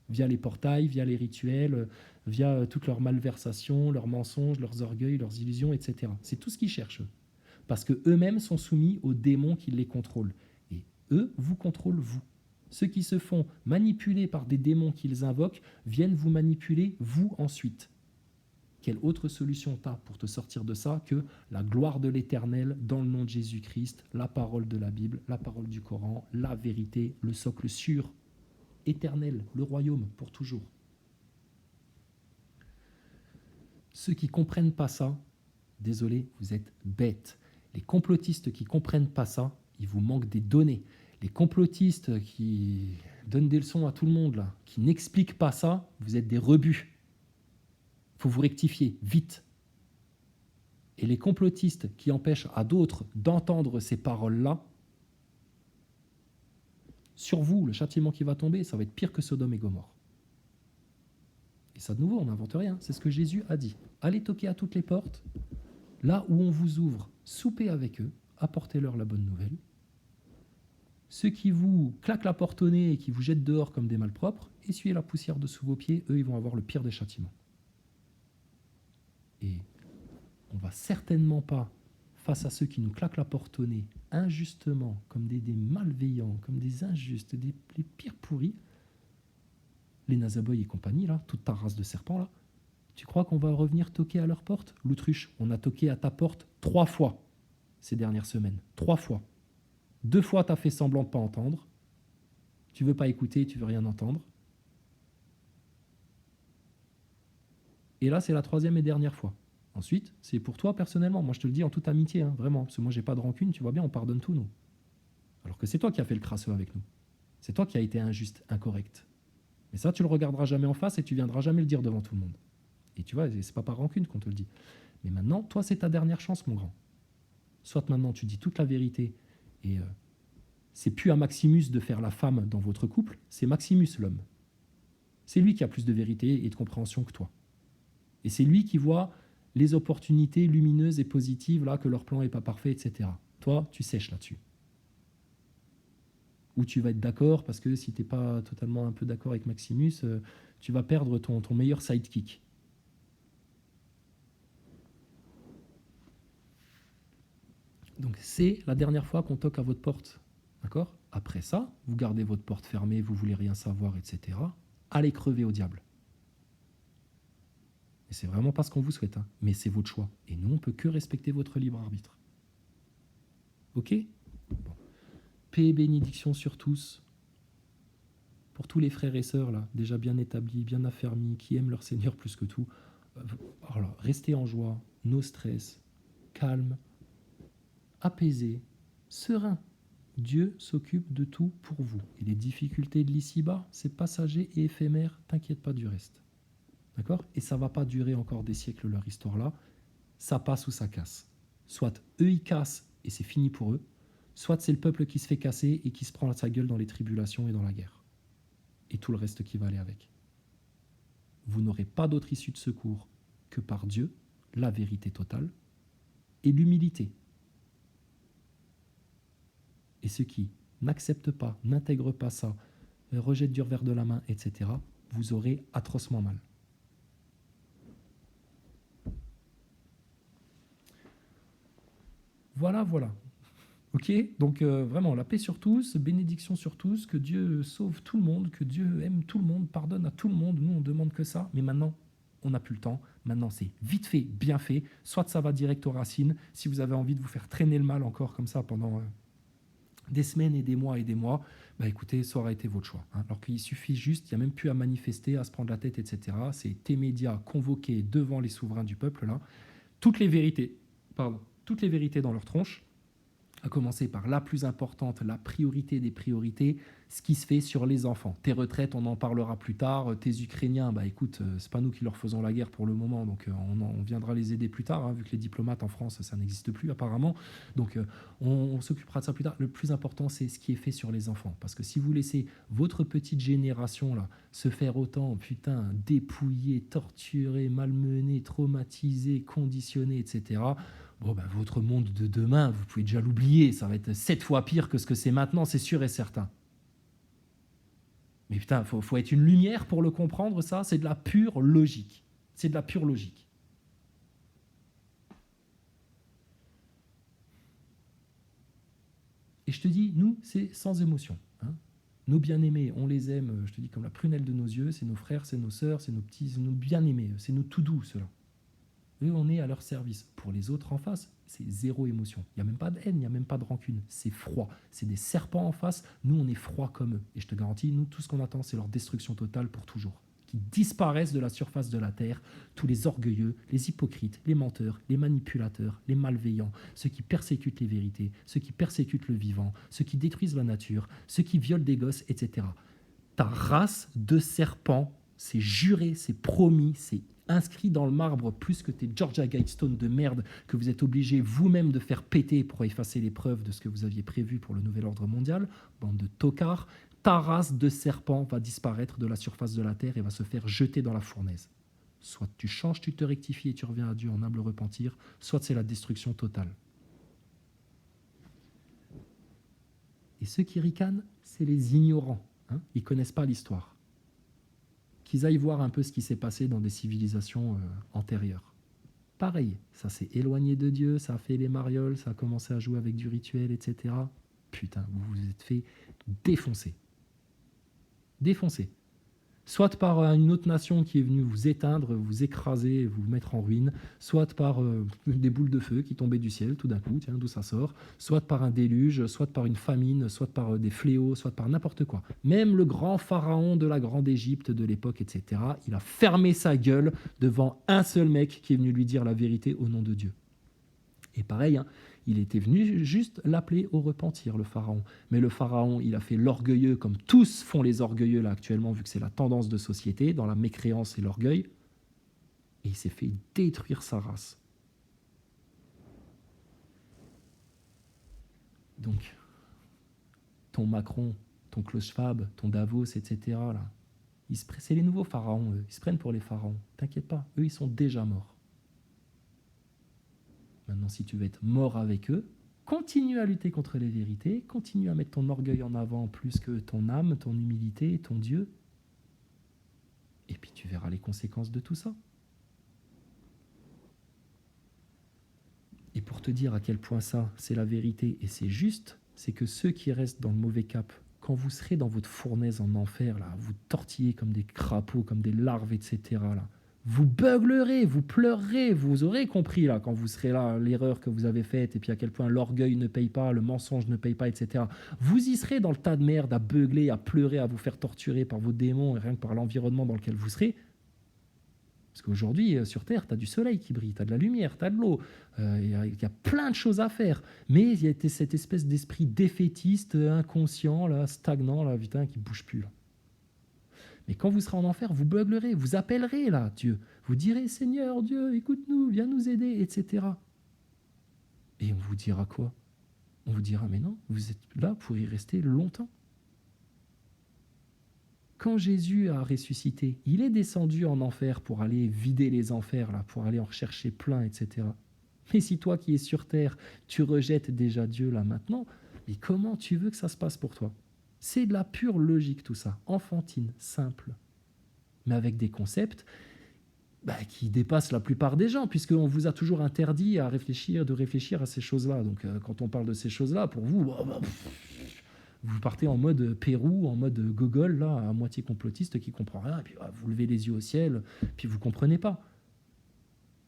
Via les portails, via les rituels, via toutes leurs malversations, leurs mensonges, leurs orgueils, leurs illusions, etc. C'est tout ce qu'ils cherchent. Parce qu'eux-mêmes sont soumis aux démons qui les contrôlent. Et eux vous contrôlent, vous. Ceux qui se font manipuler par des démons qu'ils invoquent viennent vous manipuler, vous, ensuite. Quelle autre solution t'as pour te sortir de ça que la gloire de l'Éternel dans le nom de Jésus-Christ, la parole de la Bible, la parole du Coran, la vérité, le socle sûr, éternel, le royaume pour toujours. Ceux qui ne comprennent pas ça, désolé, vous êtes bêtes. Les complotistes qui ne comprennent pas ça, il vous manque des données. Les complotistes qui donnent des leçons à tout le monde, là, qui n'expliquent pas ça, vous êtes des rebuts. Il faut vous rectifier, vite. Et les complotistes qui empêchent à d'autres d'entendre ces paroles-là, sur vous, le châtiment qui va tomber, ça va être pire que Sodome et Gomorrhe. Et ça, de nouveau, on n'invente rien. C'est ce que Jésus a dit. Allez toquer à toutes les portes. Là où on vous ouvre, soupez avec eux, apportez-leur la bonne nouvelle. Ceux qui vous claquent la porte au nez et qui vous jettent dehors comme des malpropres, essuyez la poussière de sous vos pieds, eux, ils vont avoir le pire des châtiments. Et on ne va certainement pas, face à ceux qui nous claquent la porte au nez, injustement, comme des malveillants, comme des injustes, les pires pourris, les Nazaboy et compagnie, là, toute ta race de serpents, là, tu crois qu'on va revenir toquer à leur porte ? L'autruche, on a toqué à ta porte 3 fois ces dernières semaines. 3 fois. 2 fois, tu as fait semblant de ne pas entendre. Tu veux pas écouter, tu veux rien entendre. Et là, c'est la 3e et dernière fois. Ensuite, c'est pour toi personnellement. Moi, je te le dis en toute amitié, hein, vraiment. Parce que moi, j'ai pas de rancune, tu vois bien, on pardonne tout, nous. Alors que c'est toi qui as fait le crasseux avec nous. C'est toi qui as été injuste, incorrect. Mais ça, tu le regarderas jamais en face et tu viendras jamais le dire devant tout le monde. Et tu vois, c'est pas par rancune qu'on te le dit. Mais maintenant, toi, c'est ta dernière chance, mon grand. Soit maintenant, tu dis toute la vérité et c'est plus à Maximus de faire la femme dans votre couple, c'est Maximus, l'homme. C'est lui qui a plus de vérité et de compréhension que toi. Et c'est lui qui voit les opportunités lumineuses et positives, là, que leur plan n'est pas parfait, etc. Toi, tu sèches là-dessus. Ou tu vas être d'accord, parce que si tu n'es pas totalement un peu d'accord avec Maximus, tu vas perdre ton meilleur sidekick. Donc c'est la dernière fois qu'on toque à votre porte. D'accord ? Après ça, vous gardez votre porte fermée, vous voulez rien savoir, etc. Allez crever au diable. Et c'est vraiment pas ce qu'on vous souhaite, hein. Mais c'est votre choix. Et nous, on peut que respecter votre libre arbitre. Ok ? Bon. Paix et bénédiction sur tous. Pour tous les frères et sœurs, là, déjà bien établis, bien affermis, qui aiment leur Seigneur plus que tout. Alors, restez en joie, no stress, calme, apaisé, serein. Dieu s'occupe de tout pour vous. Et les difficultés de l'ici-bas, c'est passager et éphémère, t'inquiète pas du reste. D'accord ? Et ça ne va pas durer encore des siècles, leur histoire-là. Ça passe ou ça casse. Soit eux, ils cassent et c'est fini pour eux, soit c'est le peuple qui se fait casser et qui se prend sa gueule dans les tribulations et dans la guerre. Et tout le reste qui va aller avec. Vous n'aurez pas d'autre issue de secours que par Dieu, la vérité totale, et l'humilité. Et ceux qui n'acceptent pas, n'intègrent pas ça, rejettent du revers de la main, etc., vous aurez atrocement mal. Voilà. Ok ? Donc vraiment, la paix sur tous, bénédiction sur tous, que Dieu sauve tout le monde, que Dieu aime tout le monde, pardonne à tout le monde. Nous, on demande que ça. Mais maintenant, on n'a plus le temps. Maintenant, c'est vite fait, bien fait. Soit ça va direct aux racines. Si vous avez envie de vous faire traîner le mal encore comme ça pendant des semaines et des mois, bah écoutez, ça aura été votre choix. Hein. Alors qu'il suffit juste, il n'y a même plus à manifester, à se prendre la tête, etc. C'est tes médias convoqués devant les souverains du peuple, là. Toutes les vérités dans leur tronche. à commencer par la plus importante, la priorité des priorités, ce qui se fait sur les enfants. Tes retraites, on en parlera plus tard. Tes Ukrainiens, bah écoute, c'est pas nous qui leur faisons la guerre pour le moment, donc on viendra les aider plus tard, hein, vu que les diplomates en France, ça n'existe plus apparemment. Donc on s'occupera de ça plus tard. Le plus important, c'est ce qui est fait sur les enfants. Parce que si vous laissez votre petite génération là se faire autant, putain, dépouiller, torturer, malmener, traumatiser, conditionner, etc., bon, ben, votre monde de demain, vous pouvez déjà l'oublier, ça va être 7 fois pire que ce que c'est maintenant, c'est sûr et certain. Mais putain, faut être une lumière pour le comprendre, ça, c'est de la pure logique. C'est de la pure logique. Et je te dis, nous, c'est sans émotion. Hein. Nos bien-aimés, on les aime, je te dis, comme la prunelle de nos yeux, c'est nos frères, c'est nos sœurs, c'est nos petits, c'est nos bien-aimés, c'est nos tout doux, ceux-là. Eux, on est à leur service. Pour les autres en face, c'est zéro émotion. Il n'y a même pas de haine, il n'y a même pas de rancune. C'est froid. C'est des serpents en face. Nous, on est froid comme eux. Et je te garantis, nous, tout ce qu'on attend, c'est leur destruction totale pour toujours. Qu'ils disparaissent de la surface de la terre, tous les orgueilleux, les hypocrites, les menteurs, les manipulateurs, les malveillants, ceux qui persécutent les vérités, ceux qui persécutent le vivant, ceux qui détruisent la nature, ceux qui violent des gosses, etc. Ta race de serpents, c'est juré, c'est promis, c'est inscrit dans le marbre, plus que tes Georgia Guidestone de merde que vous êtes obligés vous-même de faire péter pour effacer les preuves de ce que vous aviez prévu pour le nouvel ordre mondial, bande de tocards, ta race de serpents va disparaître de la surface de la terre et va se faire jeter dans la fournaise. Soit tu changes, tu te rectifies et tu reviens à Dieu en humble repentir, soit c'est la destruction totale. Et ceux qui ricanent, c'est les ignorants. Hein, ils ne connaissent pas l'histoire. Qu'ils aillent voir un peu ce qui s'est passé dans des civilisations antérieures. Pareil, ça s'est éloigné de Dieu, ça a fait les marioles, ça a commencé à jouer avec du rituel, etc. Putain, vous vous êtes fait défoncer. Défoncer. Soit par une autre nation qui est venue vous éteindre, vous écraser, vous mettre en ruine, soit par des boules de feu qui tombaient du ciel tout d'un coup, tiens, d'où ça sort, soit par un déluge, soit par une famine, soit par des fléaux, soit par n'importe quoi. Même le grand pharaon de la Grande Égypte de l'époque, etc., il a fermé sa gueule devant un seul mec qui est venu lui dire la vérité au nom de Dieu. Et pareil, hein, il était venu juste l'appeler au repentir, le pharaon. Mais le pharaon, il a fait l'orgueilleux, comme tous font les orgueilleux là actuellement, vu que c'est la tendance de société, dans la mécréance et l'orgueil. Et il s'est fait détruire sa race. Donc, ton Macron, ton Klaus Schwab, ton Davos, etc., là, c'est les nouveaux pharaons, eux. Ils se prennent pour les pharaons. T'inquiète pas, eux, ils sont déjà morts. Maintenant, si tu veux être mort avec eux, continue à lutter contre les vérités, continue à mettre ton orgueil en avant plus que ton âme, ton humilité, ton Dieu. Et puis tu verras les conséquences de tout ça. Et pour te dire à quel point ça, c'est la vérité et c'est juste, c'est que ceux qui restent dans le mauvais cap, quand vous serez dans votre fournaise en enfer, là, vous tortillez comme des crapauds, comme des larves, etc., là, vous beuglerez, vous pleurerez, vous aurez compris là quand vous serez là l'erreur que vous avez faite et puis à quel point l'orgueil ne paye pas, le mensonge ne paye pas, etc. Vous y serez dans le tas de merde à beugler, à pleurer, à vous faire torturer par vos démons et rien que par l'environnement dans lequel vous serez. Parce qu'aujourd'hui, sur Terre, tu as du soleil qui brille, tu as de la lumière, tu as de l'eau, il y a plein de choses à faire. Mais il y a cette espèce d'esprit défaitiste, inconscient, là, stagnant, là, putain, qui ne bouge plus. Là. Mais quand vous serez en enfer, vous beuglerez, vous appellerez là, Dieu. Vous direz, Seigneur Dieu, écoute-nous, viens nous aider, etc. Et on vous dira quoi? On vous dira, mais non, vous êtes là pour y rester longtemps. Quand Jésus a ressuscité, il est descendu en enfer pour aller vider les enfers, là, pour aller en rechercher plein, etc. Mais si toi qui es sur terre, tu rejettes déjà Dieu là maintenant, mais comment tu veux que ça se passe pour toi? C'est de la pure logique tout ça, enfantine, simple, mais avec des concepts qui dépassent la plupart des gens, puisqu'on vous a toujours interdit de réfléchir à ces choses-là. Donc quand on parle de ces choses-là, pour vous, vous partez en mode Pérou, en mode gogol, là, à moitié complotiste, qui ne comprend rien, et puis vous levez les yeux au ciel, puis vous ne comprenez pas.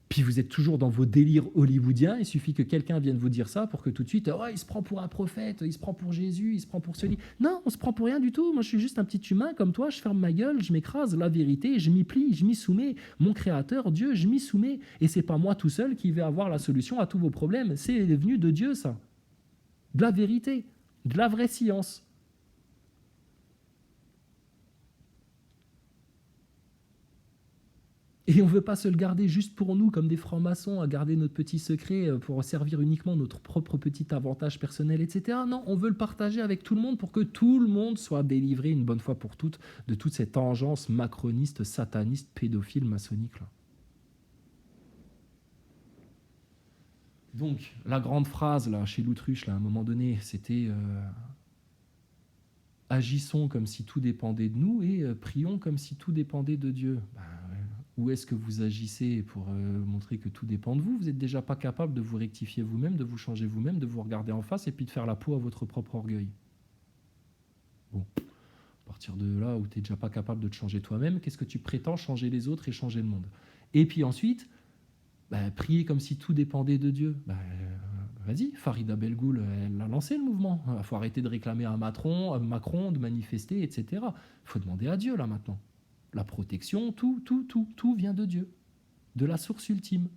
Puis vous êtes toujours dans vos délires hollywoodiens, il suffit que quelqu'un vienne vous dire ça pour que tout de suite, il se prend pour un prophète, il se prend pour Jésus, il se prend pour celui. Non, on se prend pour rien du tout. Moi, je suis juste un petit humain comme toi, je ferme ma gueule, je m'écrase, la vérité, je m'y plie, je m'y soumets. Mon créateur, Dieu, je m'y soumets. Et c'est pas moi tout seul qui vais avoir la solution à tous vos problèmes. C'est venu de Dieu, ça. de la vérité, de la vraie science. Et on ne veut pas se le garder juste pour nous, comme des francs-maçons, à garder notre petit secret pour servir uniquement notre propre petit avantage personnel, etc. Non, on veut le partager avec tout le monde pour que tout le monde soit délivré une bonne fois pour toutes de toute cette engeance macroniste, sataniste, pédophile, maçonnique. Là. Donc, la grande phrase là, chez l'Autruche, là, à un moment donné, c'était agissons comme si tout dépendait de nous et prions comme si tout dépendait de Dieu. Où est-ce que vous agissez pour montrer que tout dépend de vous? Vous n'êtes déjà pas capable de vous rectifier vous-même, de vous changer vous-même, de vous regarder en face et puis de faire la peau à votre propre orgueil. Bon, à partir de là où tu n'es déjà pas capable de te changer toi-même, qu'est-ce que tu prétends changer les autres et changer le monde? Et puis ensuite, prier comme si tout dépendait de Dieu. Vas-y, Farida Belgoul, elle a lancé le mouvement. Il faut arrêter de réclamer à Macron, de manifester, etc. Il faut demander à Dieu là maintenant. La protection, tout vient de Dieu, de la source ultime.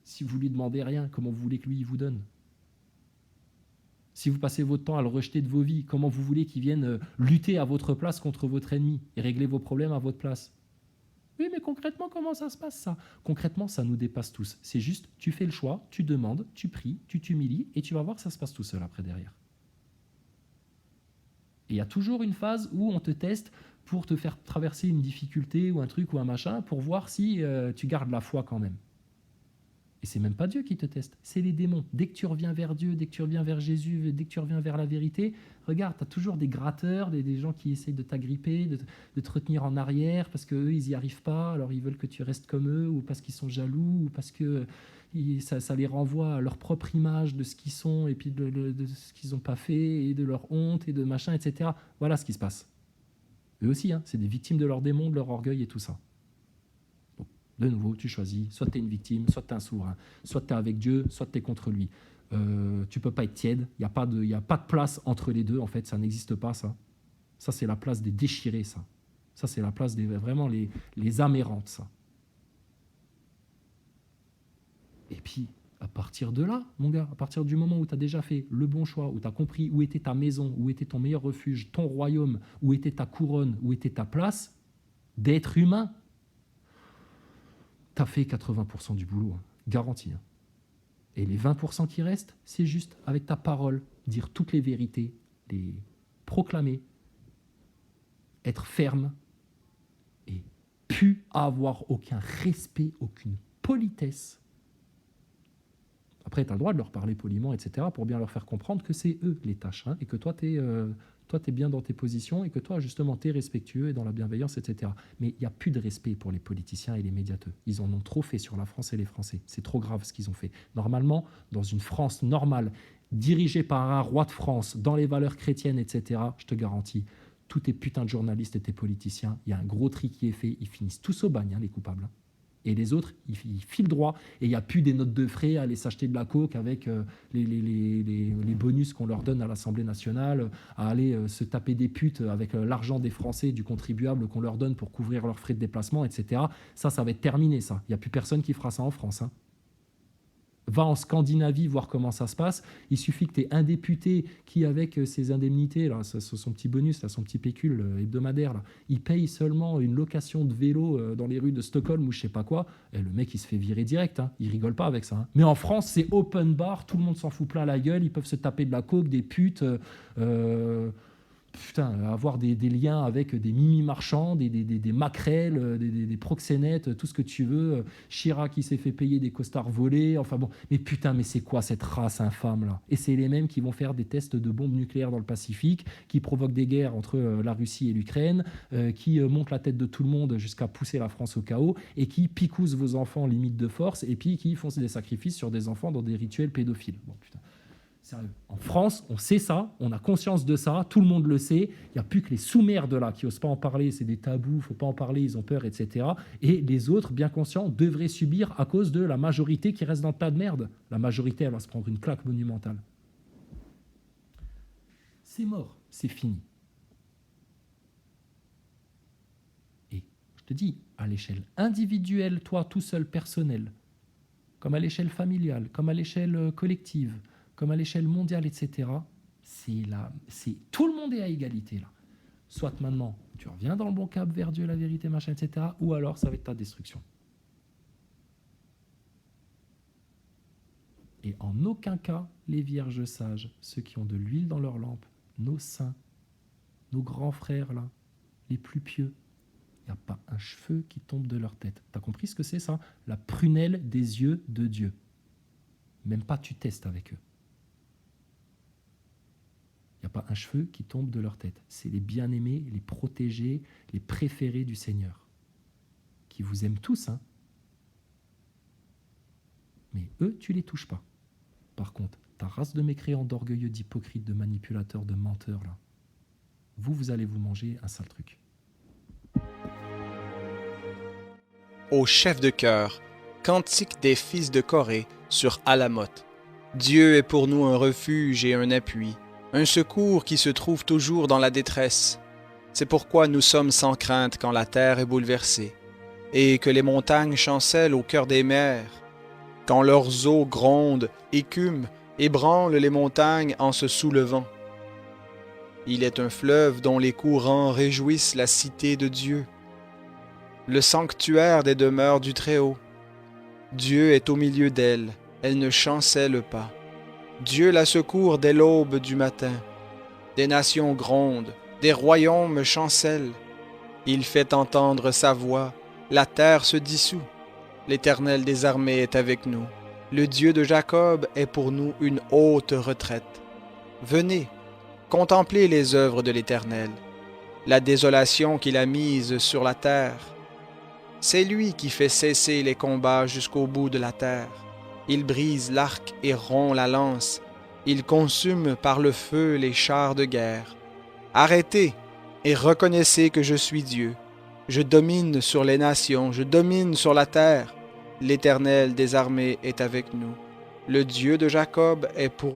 Si vous lui demandez rien, comment vous voulez que lui il vous donne? Si vous passez votre temps à le rejeter de vos vies, comment vous voulez qu'il vienne lutter à votre place contre votre ennemi et régler vos problèmes à votre place? Oui, mais concrètement, comment ça se passe ça? Concrètement, ça nous dépasse tous. C'est juste, tu fais le choix, tu demandes, tu pries, tu t'humilies et tu vas voir, ça se passe tout seul après derrière. Et il y a toujours une phase où on te teste pour te faire traverser une difficulté ou un truc ou un machin pour voir si tu gardes la foi quand même. Et c'est même pas Dieu qui te teste, c'est les démons. Dès que tu reviens vers Dieu, dès que tu reviens vers Jésus, dès que tu reviens vers la vérité, regarde, tu as toujours des gratteurs, des gens qui essayent de t'agripper, de te retenir en arrière parce qu'eux, ils n'y arrivent pas, alors ils veulent que tu restes comme eux, ou parce qu'ils sont jaloux, ou parce que ça les renvoie à leur propre image de ce qu'ils sont, et puis de ce qu'ils n'ont pas fait, et de leur honte, et de machin, etc. Voilà ce qui se passe. Eux aussi, hein, c'est des victimes de leur démon, de leur orgueil et tout ça. Donc, de nouveau, tu choisis, soit tu es une victime, soit tu es un souverain, soit tu es avec Dieu, soit tu es contre lui. Tu peux pas être tiède, il n'y a pas de place entre les deux, en fait, ça n'existe pas, ça. Ça, c'est la place des déchirés, ça. Ça, c'est la place des vraiment les âmes errantes, ça. Et puis, à partir de là, mon gars, à partir du moment où tu as déjà fait le bon choix, où tu as compris où était ta maison, où était ton meilleur refuge, ton royaume, où était ta couronne, où était ta place, d'être humain, tu as fait 80% du boulot, hein, garanti. Hein. Et les 20% qui restent, c'est juste avec ta parole, dire toutes les vérités, les proclamer, être ferme et plus avoir aucun respect, aucune politesse. Après, tu as le droit de leur parler poliment, etc., pour bien leur faire comprendre que c'est eux les tâches, hein, et que toi, tu es bien dans tes positions, et que toi, justement, tu es respectueux et dans la bienveillance, etc. Mais il n'y a plus de respect pour les politiciens et les médiateurs. Ils en ont trop fait sur la France et les Français. C'est trop grave ce qu'ils ont fait. Normalement, dans une France normale, dirigée par un roi de France, dans les valeurs chrétiennes, etc., je te garantis, tous tes putains de journalistes et tes politiciens, il y a un gros tri qui est fait, ils finissent tous au bagne, hein, les coupables. Hein. Et les autres, ils filent droit. Et il n'y a plus des notes de frais à aller s'acheter de la coke avec les bonus qu'on leur donne à l'Assemblée nationale, à aller se taper des putes avec l'argent des Français, du contribuable qu'on leur donne pour couvrir leurs frais de déplacement, etc. Ça va être terminé, ça. Il n'y a plus personne qui fera ça en France. Hein. Va en Scandinavie voir comment ça se passe. Il suffit que tu aies un député qui, avec ses indemnités, là, son petit bonus, là, son petit pécule hebdomadaire, là, il paye seulement une location de vélo dans les rues de Stockholm ou je sais pas quoi. Et le mec, il se fait virer direct. Hein. Il rigole pas avec ça. Hein. Mais en France, c'est open bar. Tout le monde s'en fout plein la gueule. Ils peuvent se taper de la coke, des putes. Avoir des liens avec des mimi marchands, des maquerelles, des proxénètes, tout ce que tu veux. Chirac qui s'est fait payer des costards volés. Enfin bon, mais putain, mais c'est quoi cette race infâme là? Et c'est les mêmes qui vont faire des tests de bombes nucléaires dans le Pacifique, qui provoquent des guerres entre la Russie et l'Ukraine, qui montent la tête de tout le monde jusqu'à pousser la France au chaos, et qui picousent vos enfants limite de force, et puis qui font des sacrifices sur des enfants dans des rituels pédophiles. Bon, putain. Sérieux. En France, on sait ça, on a conscience de ça, tout le monde le sait. Il n'y a plus que les sous-merdes là qui n'osent pas en parler, c'est des tabous, il ne faut pas en parler, ils ont peur, etc. Et les autres, bien conscients, devraient subir à cause de la majorité qui reste dans le tas de merde. La majorité, elle va se prendre une claque monumentale. C'est mort, c'est fini. Et je te dis, à l'échelle individuelle, toi tout seul, personnel, comme à l'échelle familiale, comme à l'échelle collective, comme à l'échelle mondiale, etc., tout le monde est à égalité là. Soit maintenant, tu reviens dans le bon cap vers Dieu, la vérité, machin, etc., ou alors ça va être ta destruction. Et en aucun cas, les vierges sages, ceux qui ont de l'huile dans leur lampe, nos saints, nos grands frères là, les plus pieux, il n'y a pas un cheveu qui tombe de leur tête. T'as compris ce que c'est ça? La prunelle des yeux de Dieu. Même pas tu testes avec eux. Il n'y a pas un cheveu qui tombe de leur tête. C'est les bien-aimés, les protégés, les préférés du Seigneur, qui vous aiment tous, hein. Mais eux, tu les touches pas. Par contre, ta race de mécréants, d'orgueilleux, d'hypocrites, de manipulateurs, de menteurs, là, vous allez vous manger un sale truc. Au chef de chœur, cantique des fils de Corée sur Alamoth. Dieu est pour nous un refuge et un appui, un secours qui se trouve toujours dans la détresse. C'est pourquoi nous sommes sans crainte quand la terre est bouleversée, et que les montagnes chancellent au cœur des mers, quand leurs eaux grondent, écument, ébranlent les montagnes en se soulevant. Il est un fleuve dont les courants réjouissent la cité de Dieu, le sanctuaire des demeures du Très-Haut. Dieu est au milieu d'elle, elle ne chancelle pas. Dieu la secourt dès l'aube du matin. Des nations grondent, des royaumes chancellent. Il fait entendre sa voix, la terre se dissout. L'Éternel des armées est avec nous. Le Dieu de Jacob est pour nous une haute retraite. Venez, contemplez les œuvres de l'Éternel, la désolation qu'il a mise sur la terre. C'est lui qui fait cesser les combats jusqu'au bout de la terre. Il brise l'arc et rompt la lance. Il consume par le feu les chars de guerre. Arrêtez et reconnaissez que je suis Dieu. Je domine sur les nations, je domine sur la terre. L'Éternel des armées est avec nous. Le Dieu de Jacob est pour